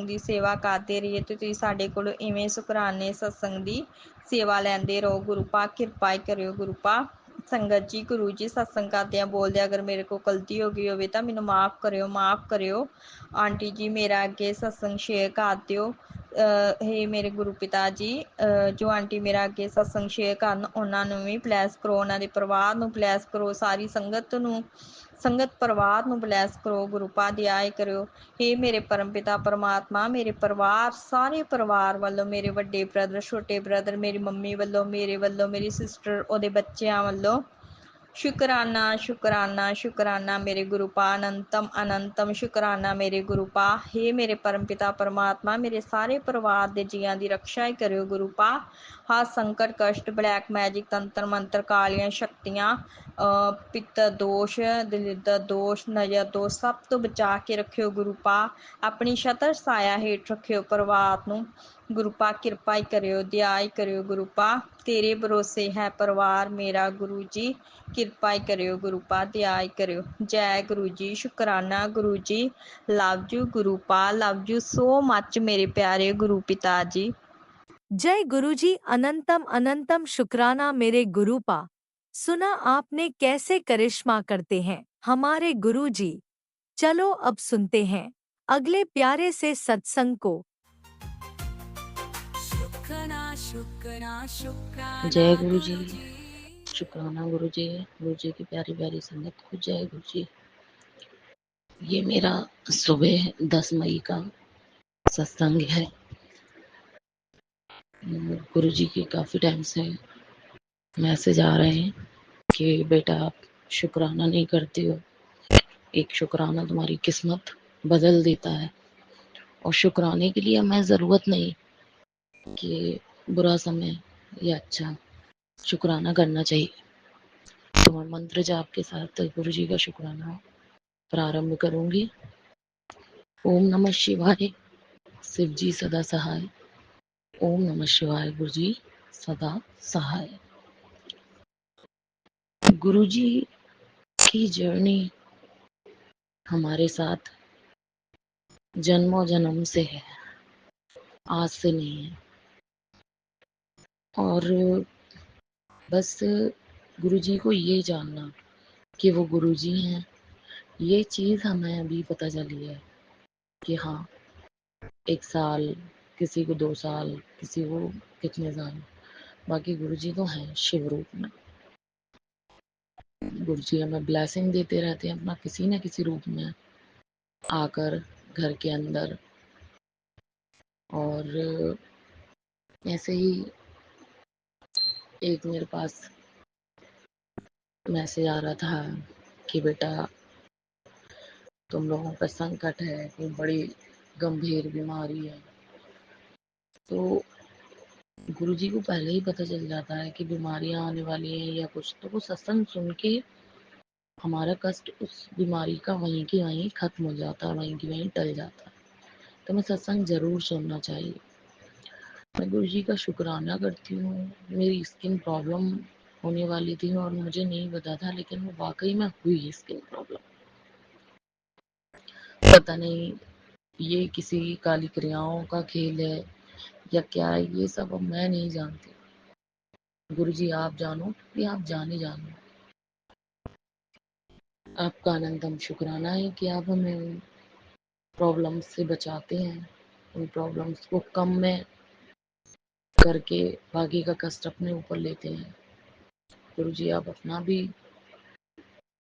ਦੀ ਸੇਵਾ ਕਰਦੇ ਰਹੀਏ ਤੇ ਤੁਸੀਂ ਸਾਡੇ ਕੋਲੋਂ ਇਵੇਂ ਸ਼ੁਕਰਾਨੇ ਸਤਸੰਗ ਦੀ ਸੇਵਾ ਲੈਂਦੇ ਰਹੋ ਗੁਰੂ ਪਾ। ਕਿਰਪਾ ਕਰਿਓ ਗੁਰੂ ਪਾ। ਸੰਗਤ ਜੀ, ਗੁਰੂ ਜੀ ਸਤਸੰਗ ਕਰਦਿਆਂ ਬੋਲਦਿਆਂ ਅਗਰ ਮੇਰੇ ਕੋਲ ਗਲਤੀ ਹੋ ਗਈ ਹੋਵੇ ਤਾਂ ਮੈਨੂੰ ਮਾਫ ਕਰਿਓ। ਆਂਟੀ ਜੀ, ਮੇਰਾ ਅੱਗੇ ਸਤਸੰਗ ਸ਼ੇਅਰ ਕਰ ਦਿਓ। ਹੇ ਮੇਰੇ ਗੁਰੂ ਪਿਤਾ ਜੀ, ਜੋ ਆਂਟੀ ਮੇਰਾ ਅੱਗੇ ਸਤਸੰਗ ਸ਼ੇਅਰ ਕਰਨ, ਉਹਨਾਂ ਨੂੰ ਵੀ ਬਲੈਸ ਕਰੋ, ਉਹਨਾਂ ਦੇ ਪਰਿਵਾਰ ਨੂੰ ਬਲੈਸ ਕਰੋ, ਸਾਰੀ ਸੰਗਤ ਪਰਿਵਾਰ ਨੂੰ ਬਲੈਸ ਕਰੋ ਗੁਰੂ ਪਾ। ਦਇਆ ਕਰਿਓ। ਹੇ ਮੇਰੇ ਪਰਮਪਿਤਾ ਪਰਮਾਤਮਾ, ਮੇਰੇ ਪਰਿਵਾਰ, ਸਾਰੇ ਪਰਿਵਾਰ ਵੱਲੋਂ, ਮੇਰੇ ਵੱਡੇ ਬ੍ਰਦਰ, ਛੋਟੇ ਬ੍ਰਦਰ, ਮੇਰੀ ਮੰਮੀ ਵੱਲੋਂ, ਮੇਰੇ ਵੱਲੋਂ, ਮੇਰੀ ਸਿਸਟਰ, ਉਹਦੇ ਬੱਚਿਆਂ ਵੱਲੋਂ ਸ਼ੁਕਰਾਨਾ ਮੇਰੇ ਗੁਰੂ ਪਾ। ਅਨੰਤਮ ਸ਼ੁਕਰਾਨਾ ਮੇਰੇ ਗੁਰੂ ਪਾ। ਹੇ ਮੇਰੇ ਪਰਮਪਿਤਾ ਪਰਮਾਤਮਾ, ਮੇਰੇ ਸਾਰੇ ਪਰਿਵਾਰ ਦੇ ਜੀਆਂ ਦੀ ਰੱਖਿਆ ਕਰਿਓ ਗੁਰੂ ਪਾ। ਹਰ ਸੰਕਟ, ਕਸ਼ਟ, ਬਲੈਕ ਮੈਜਿਕ, ਤੰਤਰ ਮੰਤਰ, ਕਾਲੀਆਂ ਸ਼ਕਤੀਆਂ, ਪਿੱਤਰ ਦੋਸ਼, ਦਲਿੱਦਰ ਦੋਸ਼, ਨਜ਼ਰ ਦੋਸ਼ ਸਭ ਤੋਂ ਬਚਾ ਕੇ ਰੱਖਿਓ ਗੁਰੂ ਪਾ। ਆਪਣੀ ਛਤਰ ਛਾਇਆ ਹੇਠ ਰੱਖਿਓ ਪਰਿਵਾਰ ਨੂੰ ਗੁਰੂ ਪਾ। ਕਿਰਪਾ ਕਰਿਓ, ਦਇਆ ਕਰਿਓ ਗੁਰੂ ਪਾ। ਤੇਰੇ ਭਰੋਸੇ ਹੈ ਪਰਿਵਾਰ ਮੇਰਾ ਗੁਰੂ ਜੀ। ਕਿਰਪਾ ਕਰਿਓ ਗੁਰੂ ਪਾ, ਦਇਆ ਕਰਿਓ। ਜੈ ਗੁਰੂ ਜੀ। ਸ਼ੁਕਰਾਨਾ ਗੁਰੂ ਜੀ। ਲਵ ਯੂ ਗੁਰੂ ਪਾ, ਲਵ ਯੂ ਸੋ ਮੱਚ ਮੇਰੇ ਪਿਆਰੇ ਗੁਰੂ ਪਿਤਾ ਜੀ। जय गुरुजी। अनंतम अनंतम शुक्राना मेरे गुरुपा। सुना आपने कैसे करिश्मा करते हैं हमारे गुरुजी। चलो अब सुनते हैं अगले प्यारे से सत्संग को। शुक्राना शुक्राना शुक्राना जय गुरु जी। गुरुजी। शुक्राना गुरु जी। गुरु जी की प्यारी प्यारी संगत को जय गुरु जी। ये मेरा सुबह 10 मई का सत्संग है। गुरु जी की काफ़ी टाइम से मैसेज आ रहे हैं कि बेटा आप शुक्राना नहीं करते हो, एक शुक्राना तुम्हारी किस्मत बदल देता है। और शुक्राने के लिए हमें ज़रूरत नहीं कि बुरा समय या अच्छा, शुक्राना करना चाहिए। तो मैं मंत्र जाप के साथ गुरु जी का शुक्राना प्रारंभ करूंगी। ओम नमः शिवाय, शिव जी सदा सहाय। ओम नमः शिवाय, गुरु जी सदा सहाय। गुरु जी की जर्नी हमारे साथ जन्मों जन्म से है, आज से नहीं है। और बस गुरु जी को ये जानना कि वो गुरु जी हैं, ये चीज़ हमें अभी पता चली है कि हाँ, 1 साल, किसी को 2 साल, किसी को कितने साल, बाकी गुरु जी तो हैं शिव रूप में। गुरु जी हमें ब्लेसिंग देते रहते हैं अपना किसी न किसी रूप में आकर घर के अंदर। और ऐसे ही एक मेरे पास मैसेज आ रहा था कि बेटा तुम लोगों पर संकट है, कोई बड़ी गंभीर बीमारी है। तो गुरु जी को पहले ही पता चल जाता है कि बीमारियां आने वाली हैं या कुछ, तो वो सत्संग सुन के हमारा कष्ट उस बीमारी का वहीं की वहीं खत्म हो जाता है, वहीं की वहीं टल जाता है। तो मैं सत्संग जरूर सुनना चाहिए। मैं गुरु जी का शुक्राना करती हूँ। मेरी स्किन प्रॉब्लम होने वाली थी और मुझे नहीं पता था, लेकिन वो वाकई में हुई स्किन प्रॉब्लम। पता नहीं ये किसी काली क्रियाओं का खेल है या क्या है, ये सब अब मैं नहीं जानती। गुरु जी आप जानो कि आप जानो। आपका अनंतम शुक्राना है कि आप हमें उन प्रॉब्लम्स से बचाते हैं, उन प्रॉब्लम्स को कम में करके बाकी का कष्ट अपने ऊपर लेते हैं। गुरु जी आप अपना भी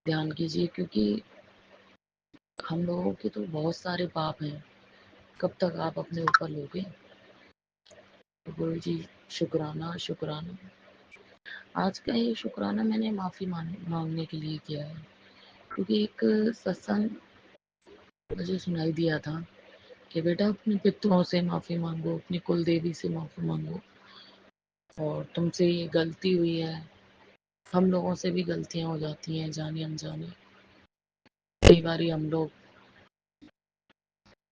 ध्यान कीजिए, क्योंकि हम लोगों के तो बहुत सारे पाप हैं, कब तक आप अपने ऊपर लोगे। तो गुरु जी शुक्राना शुक्राना। आज का ये शुक्राना मैंने माफ़ी मांगने के लिए किया है, क्योंकि एक सत्संग मुझे सुनाई दिया था कि बेटा अपने पितरों से माफ़ी मांगो, अपनी कुल देवी से माफ़ी मांगो, और तुमसे ये गलती हुई है। हम लोगों से भी गलतियां हो जाती हैं जाने अनजाने। कई बार हम लोग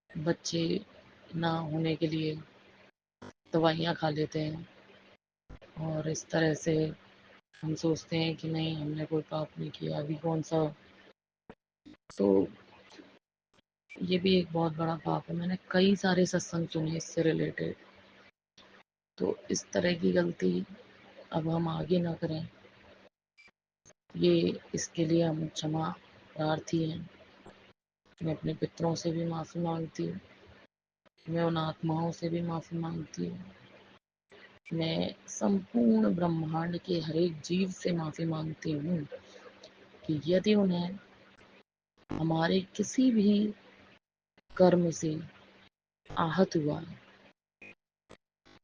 बच्चे ना होने के लिए दवाइयाँ खा लेते हैं, और इस तरह से हम सोचते हैं कि नहीं हमने कोई पाप नहीं किया, अभी कौन सा। तो ये भी एक बहुत बड़ा पाप है। मैंने कई सारे सत्संग सुने इससे रिलेटेड। तो इस तरह की गलती अब हम आगे ना करें, ये इसके लिए हम क्षमा प्रार्थी हैं। मैं अपने पितरों से भी माफ़ी मांगती हूँ, मैं उन आत्माओं से भी माफ़ी मांगती हूँ, मैं संपूर्ण ब्रह्मांड के हर एक जीव से माफ़ी मांगती हूँ कि यदि उन्हें हमारे किसी भी कर्म से आहत हुआ है,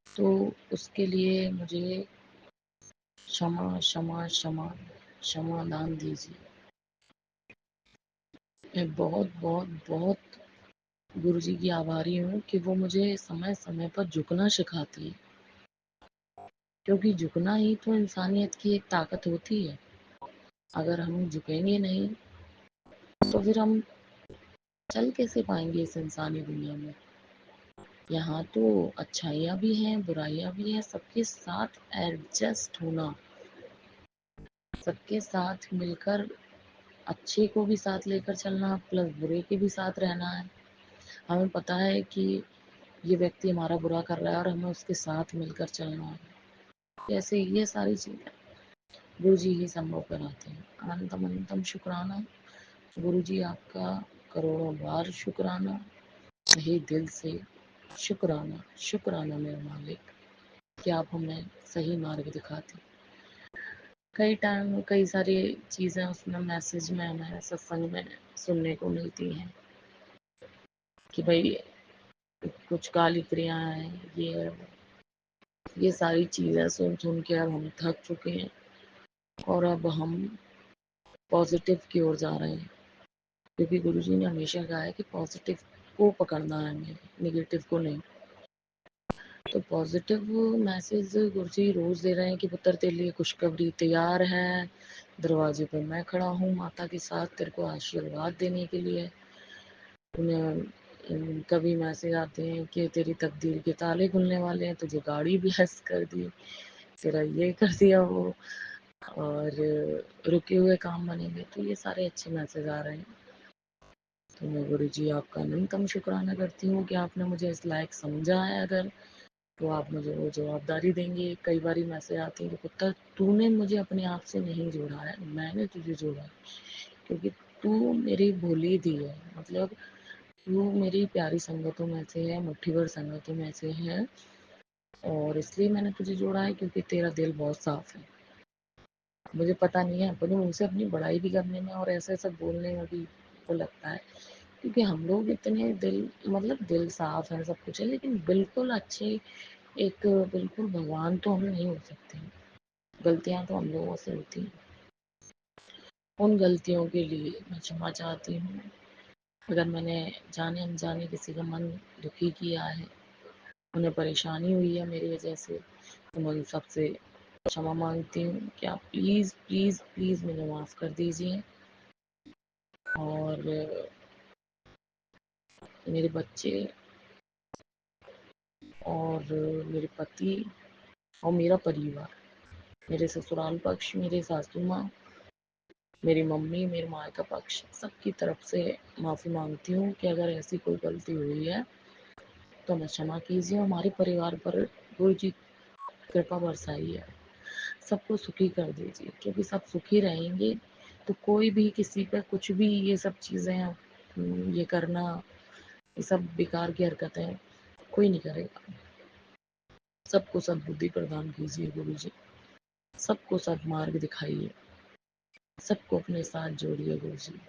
तो उसके लिए मुझे क्षमा क्षमा क्षमा क्षमा दान दीजिए। मैं बहुत बहुत बहुत गुरु जी की आभारी हूँ कि वो मुझे समय समय पर झुकना सिखाती है, क्योंकि झुकना ही तो इंसानियत की एक ताकत होती है। अगर हम झुकेंगे नहीं तो फिर हम चल कैसे पाएंगे इस इंसानी दुनिया में। यहाँ तो अच्छाइयाँ भी हैं, बुराइयाँ भी हैं, सबके साथ एडजस्ट होना, सबके साथ मिलकर अच्छे को भी साथ लेकर चलना, प्लस बुरे के भी साथ रहना है। हमें पता है कि ये व्यक्ति हमारा बुरा कर रहा है और हमें उसके साथ मिलकर चलना है। जैसे ये सारी चीज़ें गुरु जी ही संभव कराते हैं। अनंतम अनंतम शुक्राना गुरु जी आपका, करोड़ों बार शुक्राना, तहे दिल से शुक्राना, शुक्राना मेरे मालिक कि आप हमें सही मार्ग दिखाते। कई टाइम कई सारी चीज़ें उसमें मैसेज में हमें सत्संग में सुनने को मिलती हैं कि भाई कुछ काली क्रियाएं हैं, ये सारी चीज़ें सुन सुन के अब हम थक चुके हैं और अब हम पॉजिटिव की ओर जा रहे हैं, क्योंकि गुरुजी ने हमेशा कहा है कि पॉजिटिव को पकड़ना है हमें, निगेटिव को नहीं। तो पॉजिटिव मैसेज गुरुजी रोज दे रहे हैं कि पुत्र तेरे लिए खुशखबरी तैयार है, दरवाजे पर मैं खड़ा हूँ माता के साथ तेरे को आशीर्वाद देने के लिए। उन्हें कभी मैसेज आते हैं कि तेरी तकदीर के ताले खुलने वाले हैं, तुझे गाड़ी भी हंस कर दी, तेरा ये कर दिया वो, और रुके हुए काम बनेंगे। तो ये सारे अच्छे मैसेज आ रहे हैं। तो मैं गुरु जी आपका न्यूनतम शुक्राना करती हूँ कि आपने मुझे इस लायक समझा है। अगर तो आप मुझे वो जवाबदारी देंगे। कई बार मैसेज आते हैं कि पुत्र तूने मुझे अपने आप से नहीं जोड़ा है, मैंने तुझे जोड़ा है, क्योंकि तू मेरी भोली दी है, मतलब तू मेरी प्यारी संगतों में से है, मुट्ठी भर संगतों में से है, और इसलिए मैंने तुझे जोड़ा है क्योंकि तेरा दिल बहुत साफ है। मुझे पता नहीं है, अपने मुंह से अपनी बड़ाई भी करने में और ऐसा ऐसा बोलने में भी तो लगता है, क्योंकि हम लोग इतने दिल, मतलब दिल साफ है, सब कुछ है, लेकिन बिल्कुल अच्छे, एक बिल्कुल भगवान तो हम नहीं हो सकते। गलतियां तो हम लोगों से होती हैं। उन गलतियों के लिए मैं क्षमा चाहती हूँ। अगर मैंने जाने अनजाने किसी का मन दुखी किया है, उन्हें परेशानी हुई है मेरी वजह से, तो मैं उन सबसे क्षमा मांगती हूँ कि आप प्लीज़ प्लीज़ प्लीज़ मुझे माफ़ कर दीजिए। और मेरे बच्चे और मेरे पति और मेरा परिवार, मेरे ससुराल पक्ष, मेरे सासू माँ, मेरी मम्मी, मेरे मायका पक्ष, सबकी तरफ से माफ़ी मांगती हूँ कि अगर ऐसी कोई गलती हुई है तो हमें क्षमा कीजिए। हमारे परिवार पर गुरु जी कृपा बरसाइए, सबको सुखी कर दीजिए, क्योंकि सब सुखी रहेंगे तो कोई भी किसी पे कुछ भी ये सब चीज़ें ये करना, ये सब बेकार की हरकतें कोई नहीं करेगा। सबको सद्बुद्धि प्रदान कीजिए गुरु जी, सबको सद्मार्ग दिखाइए, सबको अपने साथ जोड़िए गुरु जी।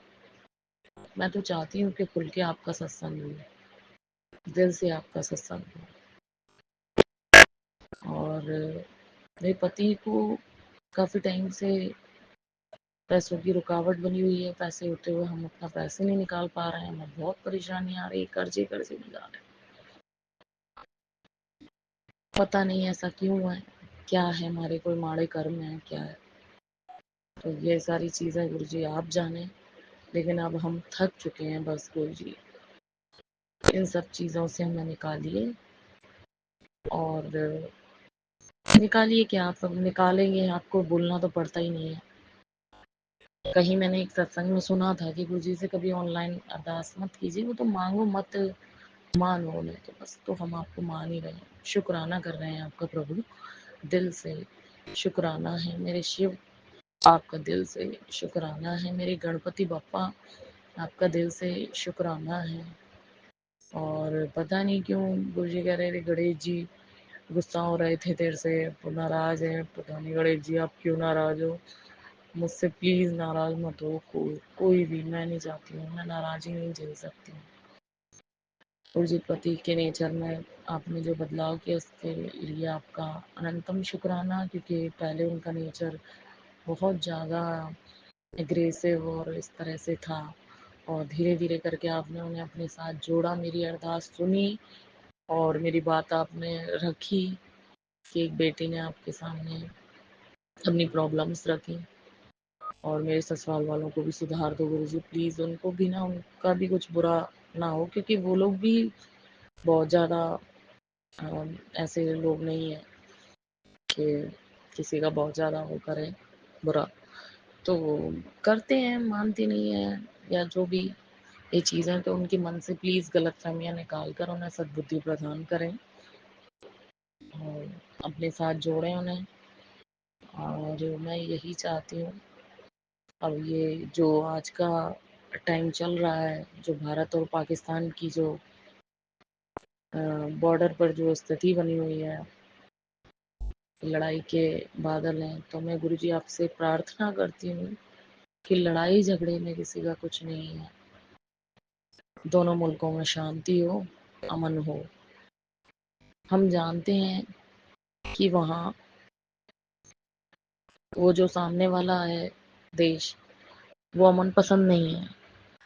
मैं तो चाहती हूँ कि खुल के आपका सत्संग हो, दिल से आपका सत्संग हो। और मेरे पति को काफ़ी टाइम से पैसों की रुकावट बनी हुई है, पैसे होते हुए हम अपना पैसे नहीं निकाल पा रहे हैं, हमें बहुत परेशानी आ रही है, कर्जे कर्जे निकाल रहे हैं। पता नहीं ऐसा क्यों है, क्या है, हमारे कोई माड़े कर्म है, क्या है। तो ये सारी चीज़ें गुरु जी आप जाने, लेकिन अब हम थक चुके हैं बस गुरु जी, इन सब चीज़ों से हमें निकालिए। और निकालिए क्या, आप सब निकालेंगे, आपको बोलना तो पड़ता ही नहीं है। कहीं मैंने एक सत्संग में सुना था कि गुरु जी से कभी ऑनलाइन अरदास मत कीजिए, वो तो मांगो मत मानो नहीं, तो बस तो हम आपको मान ही रहे हैं, शुक्राना कर रहे हैं आपका प्रभु, दिल से शुक्राना है मेरे शिव, आपका दिल से शुक्राना है मेरे गणपति बप्पा, आपका दिल से शुक्राना है। और पता नहीं क्यों गुरुजी कह रहे थे गणेश जी गुस्सा हो रहे थे तेरे से, तो नाराज है, पता नहीं गणेश जी आप क्यों नाराज हो, मुझसे प्लीज नाराज मत हो, कोई भी, मैं नहीं चाहती हूँ, मैं नाराजगी नहीं झेल सकती हूँ। गुरुजी पति के नेचर में आपने जो बदलाव किया उसके लिए आपका अनंतम शुक्राना, क्योंकि पहले उनका नेचर बहुत ज़्यादा एग्रेसिव और इस तरह से था, और धीरे धीरे करके आपने उन्हें अपने साथ जोड़ा, मेरी अरदास सुनी और मेरी बात आपने रखी कि एक बेटी ने आपके सामने अपनी प्रॉब्लम्स रखी। और मेरे ससुराल वालों को भी सुधार दो गुरु जी प्लीज़, उनको भी ना, उनका भी कुछ बुरा ना हो, क्योंकि वो लोग भी बहुत ज़्यादा ऐसे लोग नहीं है कि किसी का बहुत ज़्यादा वो करें बुरा, तो करते हैं, मानते नहीं है या जो भी ये चीज़ें, तो उनके मन से प्लीज़ गलतफहमियाँ निकाल कर उन्हें सद्बुद्धि प्रदान करें और अपने साथ जोड़ें उन्हें। और मैं यही चाहती हूँ, अब ये जो आज का टाइम चल रहा है, जो भारत और पाकिस्तान की जो बॉर्डर पर जो स्थिति बनी हुई है, लड़ाई के बादल हैं, तो मैं गुरुजी आपसे प्रार्थना करती हूँ कि लड़ाई झगड़े में किसी का कुछ नहीं है, दोनों मुल्कों में शांति हो, अमन हो। हम जानते हैं कि वहाँ वो जो सामने वाला है देश, वो अमन पसंद नहीं है,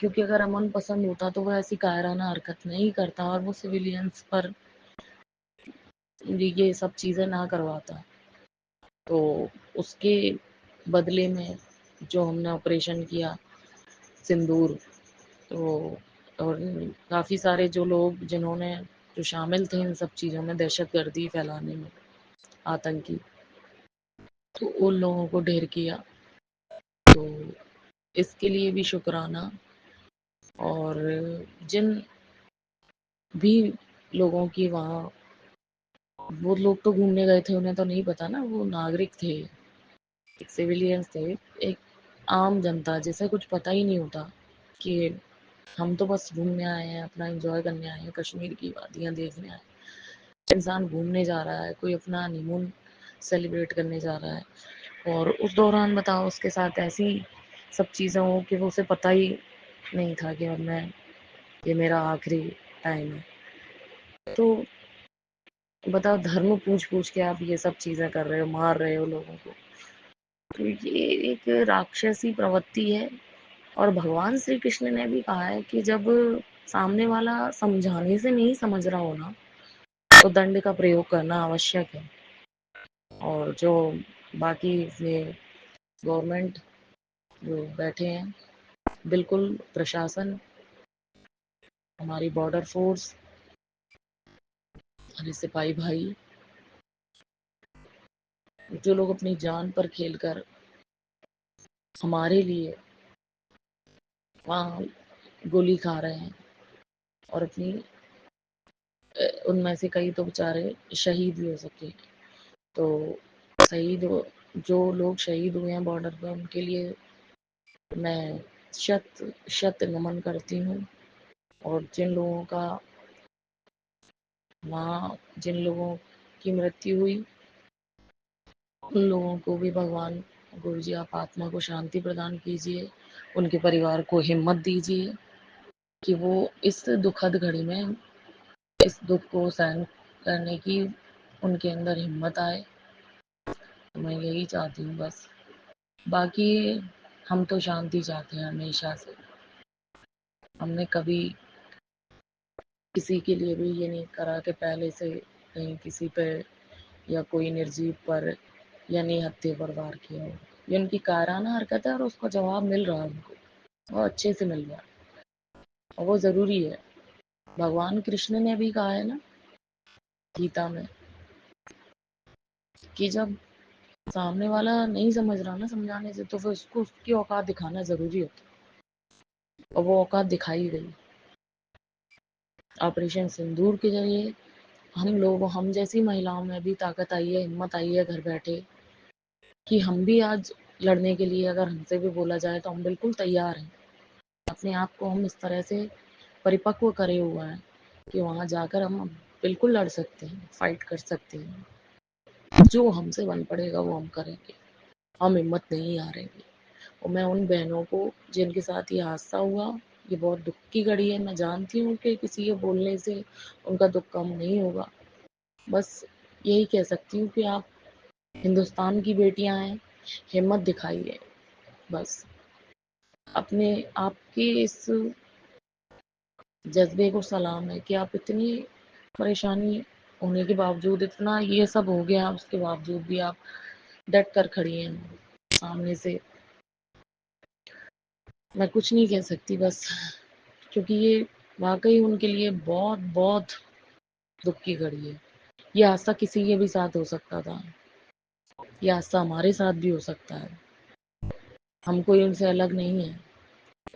क्योंकि अगर अमन पसंद होता तो वो ऐसी कायराना हरकत नहीं करता और वो सिविलियंस पर ये सब चीज़ें ना करवाता। तो उसके बदले में जो हमने ऑपरेशन किया सिंदूर, तो और काफ़ी सारे जो लोग जिन्होंने जो शामिल थे इन सब चीज़ों में, दहशतगर्दी फैलाने में, आतंकी, तो उन लोगों को ढेर किया। तो इसके लिए भी शुक्राना। और जिन भी लोगों की वहाँ, वो लोग तो घूमने गए थे, उन्हें तो नहीं पता ना, वो नागरिक थे, एक सिविलियंस थे, एक आम जनता जिसे कुछ पता ही नहीं होता कि हम तो बस घूमने आए हैं, अपना एंजॉय करने आए हैं, कश्मीर की वादियाँ देखने आए हैं। इंसान घूमने जा रहा है, कोई अपना हनीमून सेलिब्रेट करने जा रहा है, और उस दौरान बताओ उसके साथ ऐसी सब चीज़ें हो कि वो उसे पता ही नहीं था कि अब मैं, ये मेरा आखिरी टाइम है। तो बताओ, धर्म पूछ पूछ के आप ये सब चीज़ें कर रहे हो, मार रहे हो लोगों को, तो ये एक राक्षसी प्रवृत्ति है। और भगवान श्री कृष्ण ने भी कहा है कि जब सामने वाला समझाने से नहीं समझ रहा हो ना, तो दंड का प्रयोग करना आवश्यक है। और जो बाकी ये गवर्नमेंट जो बैठे हैं, बिल्कुल प्रशासन, हमारी बॉर्डर फोर्स, हमारे सिपाही भाई, जो लोग अपनी जान पर खेलकर हमारे लिए वहाँ गोली खा रहे हैं, और अपनी उनमें से कई तो बेचारे शहीद भी हो सके। तो शहीद जो लोग शहीद हुए हैं बॉर्डर पे, उनके लिए मैं शत शत नमन करती हूँ। और जिन लोगों का वहाँ, जिन लोगों की मृत्यु हुई, उन लोगों को भी भगवान गुरु जी आप आत्मा को शांति प्रदान कीजिए, उनके परिवार को हिम्मत दीजिए कि वो इस दुखद घड़ी में इस दुख को सहन करने की उनके अंदर हिम्मत आए। मैं यही चाहती हूँ बस। बाकी हम तो शांति चाहते हैं हमेशा से। हमने कभी किसी के लिए भी ये नहीं करा कि पहले से कहीं किसी पे या कोई निर्जीव पर या निहत्थे पर वार किया हो। ये उनकी कायराना हरकत है और उसका जवाब मिल रहा है उनको, वो अच्छे से मिल रहा है, और वो ज़रूरी है। भगवान कृष्ण ने भी कहा है ना गीता में कि जब सामने वाला नहीं समझ रहा ना समझाने से, तो फिर उसको उसकी औकात दिखाना ज़रूरी होता है, और वो औकात दिखाई गई। ऑपरेशन सिंदूर के जरिए हम जैसी महिलाओं में भी ताकत आई है, हिम्मत आई है घर बैठे, कि हम भी आज लड़ने के लिए, अगर हमसे भी बोला जाए तो हम बिल्कुल तैयार हैं। अपने आप को हम इस तरह से परिपक्व करे हुए हैं कि वहाँ जाकर हम बिल्कुल लड़ सकते हैं, फाइट कर सकते हैं। जो हमसे बन पड़ेगा वो हम करेंगे, हम हिम्मत नहीं हारेंगे। और मैं उन बहनों को जिनके साथ ये हादसा हुआ, ये बहुत दुख की घड़ी है, मैं जानती हूँ कि किसी के बोलने से उनका दुख कम नहीं होगा। बस यही कह सकती हूँ कि आप हिंदुस्तान की बेटियां हैं, हिम्मत दिखाइए। बस अपने आपके इस जज्बे को सलाम है कि आप इतनी परेशानी होने के बावजूद, इतना ये सब हो गया, उसके बावजूद भी आप डट कर खड़ी हैं सामने से। मैं कुछ नहीं कह सकती बस, क्योंकि ये वाकई उनके लिए बहुत बहुत दुख की घड़ी है। ये हादसा किसी के भी साथ हो सकता था, ये हादसा हमारे साथ भी हो सकता है। हम कोई उनसे अलग नहीं है।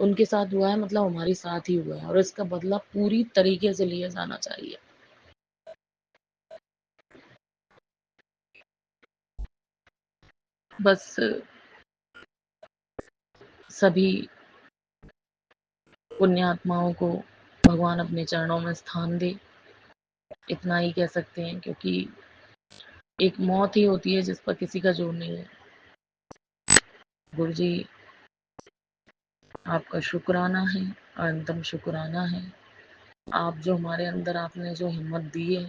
उनके साथ हुआ है मतलब हमारे साथ ही हुआ है, और इसका बदला पूरी तरीके से लिया जाना चाहिए। बस सभी पुण्यात्माओं को भगवान अपने चरणों में स्थान दे, इतना ही कह सकते हैं, क्योंकि एक मौत ही होती है जिस पर किसी का जोर नहीं है। गुरुजी, आपका शुक्राना है, अनंतम शुक्राना है। आप जो हमारे अंदर आपने जो हिम्मत दी है,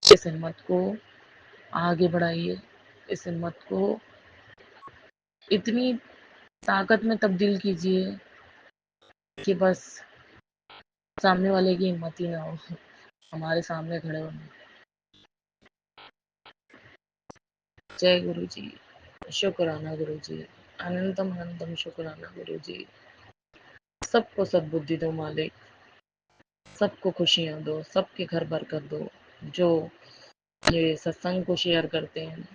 इस हिम्मत को आगे बढ़ाइए, इस हिम्मत को इतनी ताकत में तब्दील कीजिए कि बस सामने वाले की हिम्मत ही ना हो हमारे सामने खड़े होने। जय गुरु जी, शुक्राना गुरु जी, अनंतम अनंतम शुक्राना गुरु जी। सबको सद्बुद्धि दो मालिक, सबको खुशियाँ दो, सबके घर बरकत दो। जो ये सत्संग को शेयर करते हैं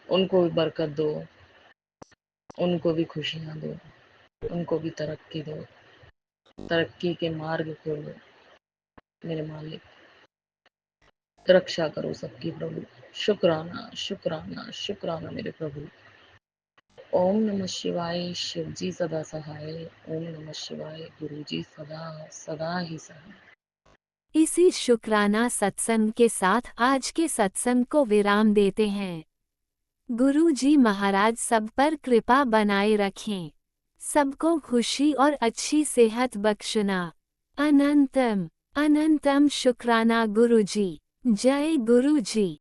उनको भी बरकत दो, उनको भी खुशियाँ दो, उनको भी तरक्की दो, तरक्की के मार्ग खोलो मेरे मालिक। रक्षा करो सबकी प्रभु। शुक्राना शुक्राना शुक्राना मेरे प्रभु। ओम नमः शिवाय, शिव जी सदा सहाय। ओम नमः शिवाय, गुरु जी सदा सदा ही सहाय। इसी शुक्राना सत्संग के साथ आज के सत्संग को विराम देते हैं। गुरु जी महाराज सब पर कृपा बनाए रखें, सबको खुशी और अच्छी सेहत बख्शना। अनंतम अनंतम शुक्राना गुरु जी। जय गुरु जी।